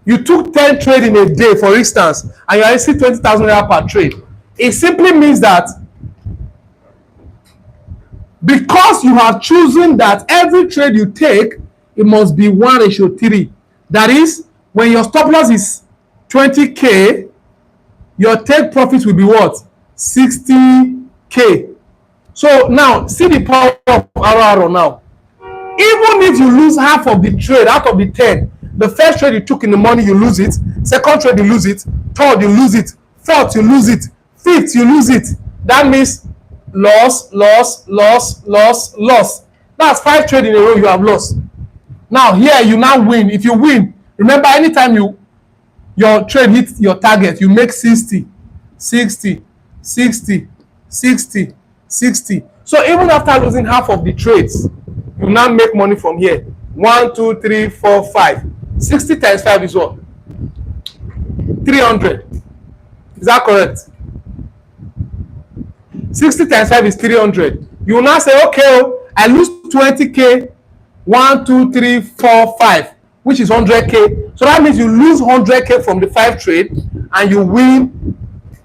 You took 10 trade in a day, for instance, and you are risking 20,000 naira per trade. It simply means that because you have chosen that every trade you take, it must be 1:3. That is, when your stop loss is 20k, your take profit will be what? 60k. So now, see the power of RRR now. Even if you lose half of the trade out of the 10, the first trade you took in the morning, you lose it. Second trade, you lose it. Third, you lose it. Fourth, you lose it. Fifth, you lose it. That means loss, loss, loss, loss, loss. That's 5 trades in a row you have lost. Now here you now win. If you win, remember anytime your trade hits your target, you make 60, 60, 60, 60, 60. So even after losing half of the trades, you now make money from here. 1, 2, 3, 4, 5. 60 times 5 is what? 300. Is that correct? 60 times 5 is 300. You will now say, okay, I lose 20k, 1, 2, 3, 4, 5, which is 100k. So that means you lose 100k from the 5 trade and you win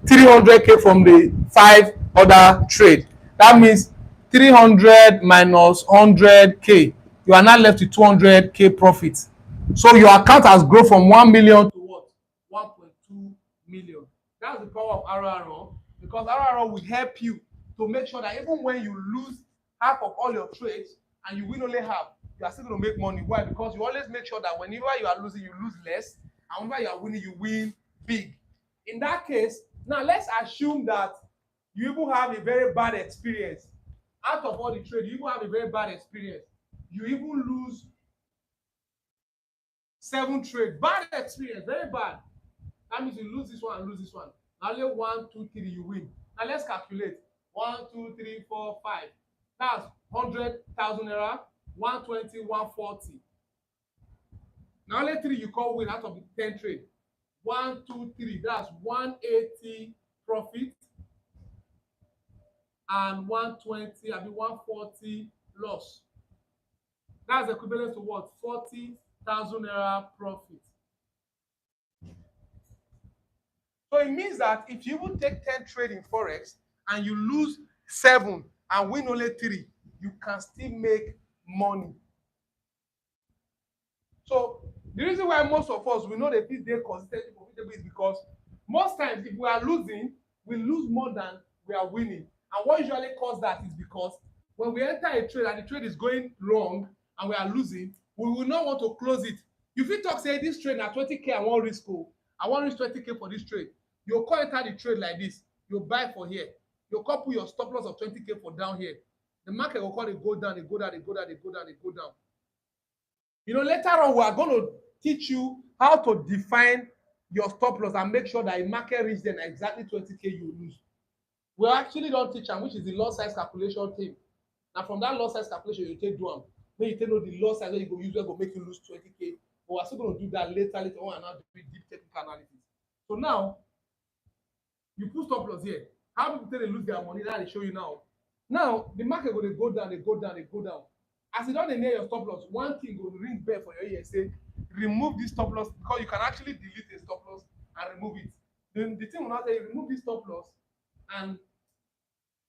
300k from the 5 other trade. That means 300 minus 100k. You are now left with 200k profit. So your account has grown from 1 million to what? 1.2 million. That's the power of RRR, because RRR will help you to make sure that even when you lose half of all your trades and you win only half, you are still going to make money. Why? Because you always make sure that whenever you are losing, you lose less, and whenever you are winning, you win big. In that case, now let's assume that you even have a very bad experience. Out of all the trade, you even have a very bad experience. You even lose 7 trades. Bad experience, very bad. That means you lose this one and lose this one. Now only 1, 2, 3, you win. Now let's calculate. 1, 2, 3, 4, 5. That's 100,000 naira. 120, 140. Now only 3 you call win out of the 10 trade. 1, 2, 3. That's 180 profit and 120, I mean 140 loss. That's equivalent to what? 40,000 naira profit. So it means that if you will take 10 trade in Forex and you lose 7 and win only 3, you can still make money. So the reason why most of us, we know that this day consistently profitable is because most times if we are losing, we lose more than we are winning. And what usually causes that is because when we enter a trade and the trade is going wrong and we are losing, we will not want to close it. You fit talk say this trade na 20k I wan risk, I wan risk 20k for this trade. You call enter the trade like this. You buy for here. You call put your stop loss of 20K for down here. The market will call it go down, they go down, they go down, they go down, they go down. You know, later on, we are going to teach you how to define your stop loss and make sure that the market reach then exactly 20K you lose. We actually don't teach them, which is the lot size calculation thing. Now, from that lot size calculation, you take do them. Then you take know the lot size that you go use, will make you lose 20K. But we're still going to do that later on and now do deep technical analysis. So now, you put stop loss here. How people take they lose their money? Now they show you now. Now, the market go, they go down, they go down, they go down. As you don't near your stop loss, one thing will ring bell for your ear, say, remove this stop loss, because you can actually delete a stop loss and remove it. Then the thing will not say, remove this stop loss and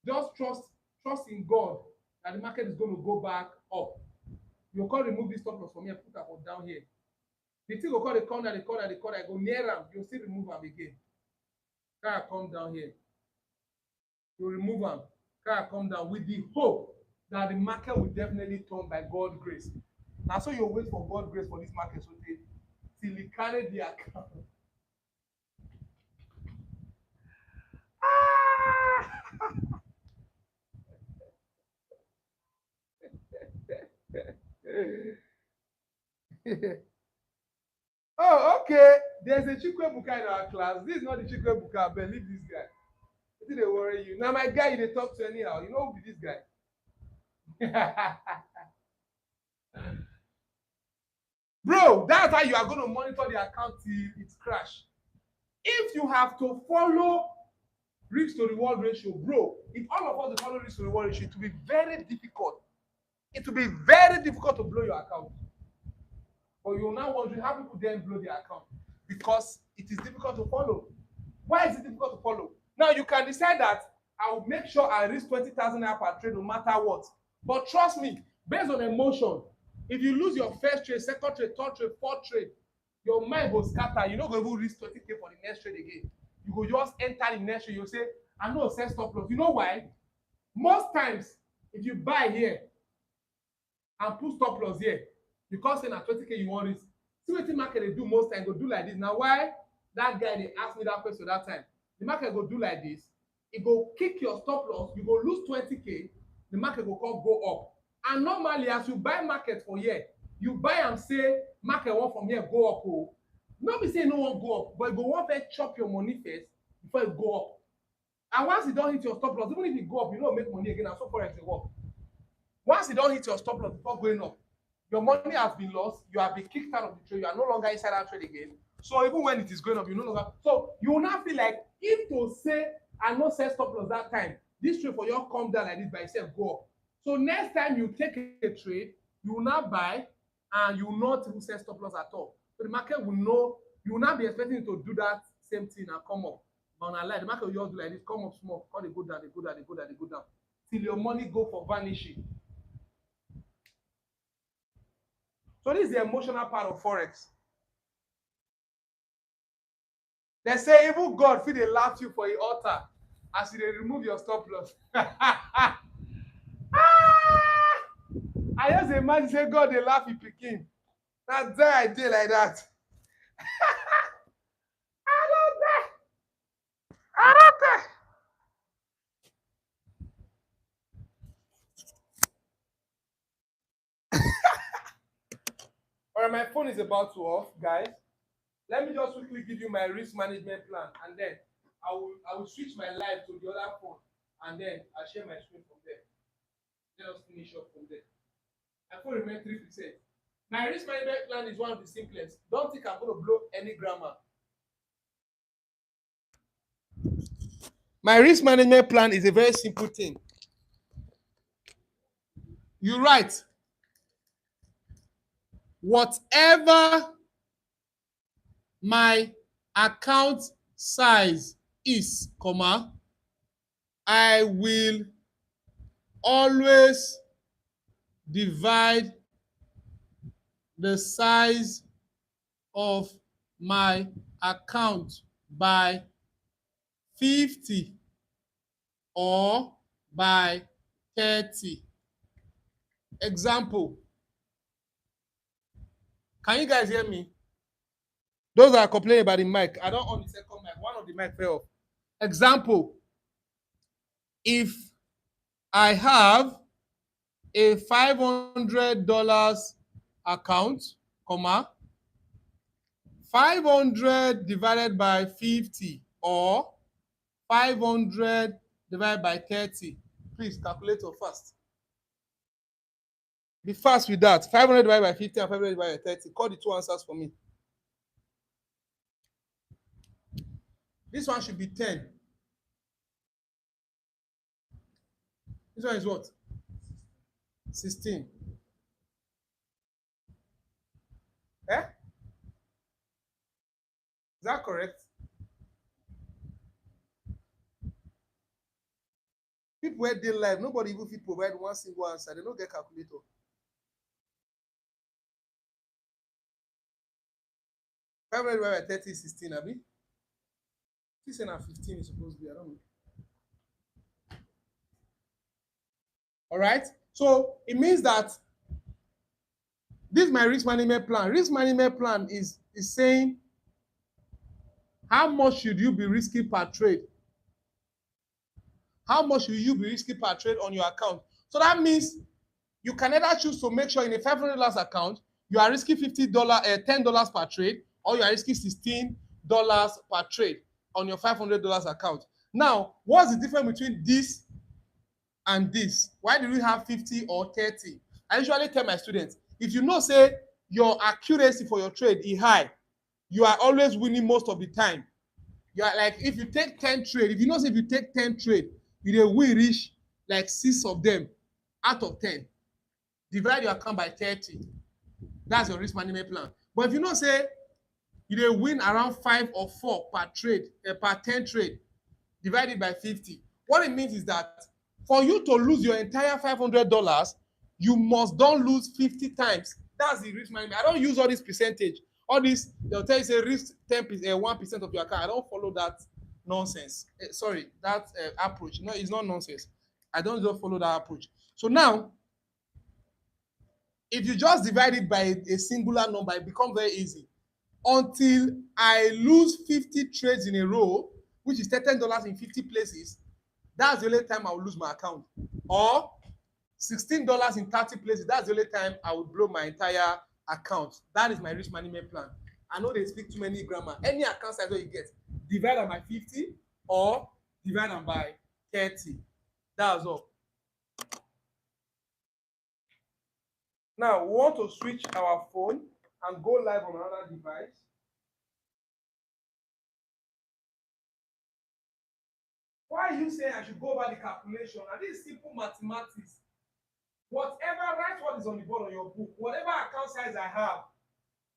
just trust in God that the market is going to go back up. You call remove this stop loss from here, put that down here. The thing will call the corner, the corner, the corner, go near them, you'll still remove them again. Car come down here. You remove them, car come down with the hope that the market will definitely turn by God's grace. Now, so you wait for God's grace for this market so till he carry the account. Oh, okay. There's a Chikwebuka in our class. This is not the Chikwebuka, believe this guy. Did they worry you? Now, my guy, they talk to anyhow. You know who be this guy? Bro, that's how you are going to monitor the account till it's crash. If you have to follow risk to reward ratio, bro, if all of us follow risk to reward ratio, it will be very difficult. It will be very difficult to blow your account. But you're now wondering how people then blow their account because it is difficult to follow. Why is it difficult to follow? Now you can decide that I will make sure I risk 20,000 naira per trade no matter what. But trust me, based on emotion, if you lose your first trade, second trade, third trade, fourth trade, your mind will scatter. You're not going to risk 20K for the next trade again. You go just enter the next trade. You'll say, I know sell stop loss. You know why? Most times, if you buy here and put stop loss here, because saying at 20K you want risk, see what the market they do most time, go do like this. Now, why that guy they asked me that question that time? The market go do like this. It go kick your stop loss. You go lose 20K. The market will go up. And normally, as you buy market for here, you buy and say market want from here go up. Oh, not be saying no one go up, but you go want to chop your money first before it go up. And once you don't hit your stop loss, even if it go up, you don't make money again. And so far as it work. Once you don't hit your stop loss before going up, your money has been lost. You have been kicked out of the trade. You are no longer inside that trade again. So even when it is going up, you no longer. So you will not feel like if to say I no set stop loss that time, this trade for you come down like this by itself go up. So next time you take a trade, you will not buy and you will not set stop loss at all. So the market will know, you will not be expecting to do that same thing and come up. But on a lie, the market will just do like this, come up small, call they go down, they go down, they go down, they go down. Till your money go for vanishing. So this is the emotional part of Forex. They say even God feel they laugh you for the altar as they remove your stop loss. I just imagine say God they laugh you picking. That's the idea like that. I don't know. All right, my phone is about to off, guys. Let me just quickly give you my risk management plan, and then I will switch my live to the other phone, and then I'll share my screen from there. Let us finish up from there. My phone remains 3%. My risk management plan is one of the simplest. Don't think I'm going to blow any grammar. My risk management plan is a very simple thing. You write whatever my account size is, comma, I will always divide the size of my account by 50 or by 30. Example. Can you guys hear me? Those that are complaining about the mic, I don't own the second one of the mic fell off. Example, if I have a $500 account, comma, 500 divided by 50 or 500 divided by 30. Please calculate fast. Be fast with that. 500 divided by 50 and 500 divided by 30. Call the two answers for me. This one should be 10. This one is what? 16. Eh? Is that correct? People where they live, nobody even fit provide one single answer. They don't get calculator. Divided by 30 is 16, abi? 16 and 15 is supposed to be, I don't know. All right. So it means that this is my risk management plan. Risk management plan is saying how much should you be risking per trade? How much should you be risking per trade on your account? So that means you can either choose to make sure in a $500 account you are risking $10 per trade, or you are risking $16 per trade on your $500 account. Now, what's the difference between this and this? Why do we have 50 or 30? I usually tell my students, if you know, say, your accuracy for your trade is high, you are always winning most of the time. You are like, if you take 10 trade, if you know, say, if you take 10 trade, you will reach like 6 of them out of 10. Divide your account by 30. That's your risk management plan. But if you know, say, you will win around 5 or 4 per trade, per 10 trade, divided by 50. What it means is that for you to lose your entire $500, you must don't lose 50 times. That's the risk management. I don't use all this percentage. All this, they'll tell you, say, risk 1% of your account. I don't follow that nonsense. That approach. No, it's not nonsense. I don't just follow that approach. So now, if you just divide it by a singular number, it becomes very easy. Until I lose 50 trades in a row, which is $10 in 50 places, that's the only time I will lose my account. Or $16 in 30 places, that's the only time I will blow my entire account. That is my risk management plan. I know they speak too many grammar. Any account size that you get, divide them by 50 or divide them by 30. That's all. Now, we want to switch our phone and go live on another device. Why are you saying I should go over the calculation? And this is simple mathematics. Whatever, write what is on the board of your book. Whatever account size I have,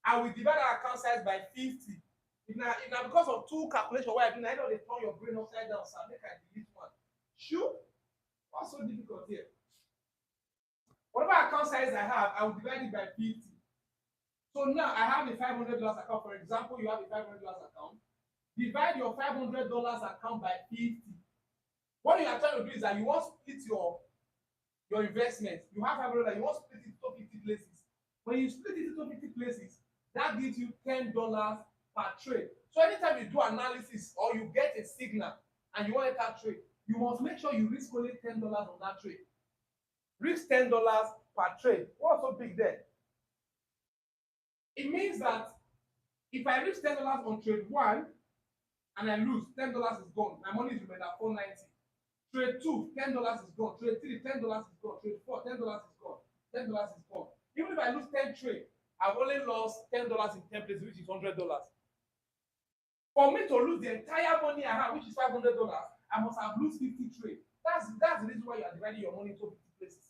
I will divide that account size by 50. If now because of two calculations, why I do, I know they turn your brain upside down, so I make I delete one. Sure? What's so difficult here? Whatever account size I have, I will divide it by 50. So now I have a $500 account. For example, you have a $500 account. Divide your $500 account by 50. What you are trying to do is that you want to split your investment. You have $500, you want to split it into 50 places. When you split it into 50 places, that gives you $10 per trade. So anytime you do analysis or you get a signal and you want to enter trade, you must make sure you risk only $10 on that trade. Risk $10 per trade. What's so big there? It means that if I risk $10 on trade 1 and I lose, $10 is gone. My money is remaining at $490. Trade 2, $10 is gone. Trade 3, $10 is gone. Trade 4, $10 is gone. $10 is gone. Even if I lose 10 trade, I've only lost $10 in 10 places, which is $100. For me to lose the entire money I have, which is $500, I must have lost 50 trade. That's the reason why you are dividing your money into 50 places.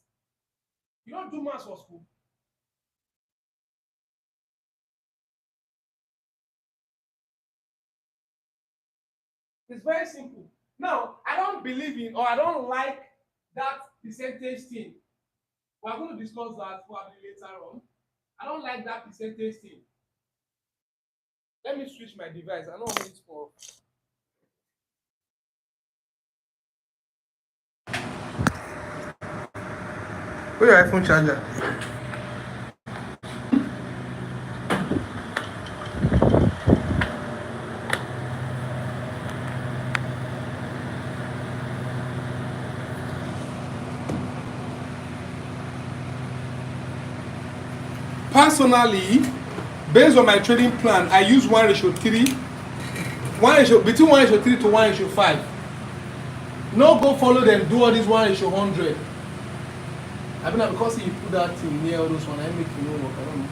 You don't do maths for school. It's very simple. Now, I don't believe in, or I don't like that percentage thing. We're going to discuss that probably later on. I don't like that percentage thing. Let me switch my device. I don't want it for. Where's your iPhone charger? personally, based on my trading plan, I use 1:3. Between 1:3 to 1:5. No go follow them, do all this 1:100. I mean, because you put that thing near all those one, I make you know work. I don't know.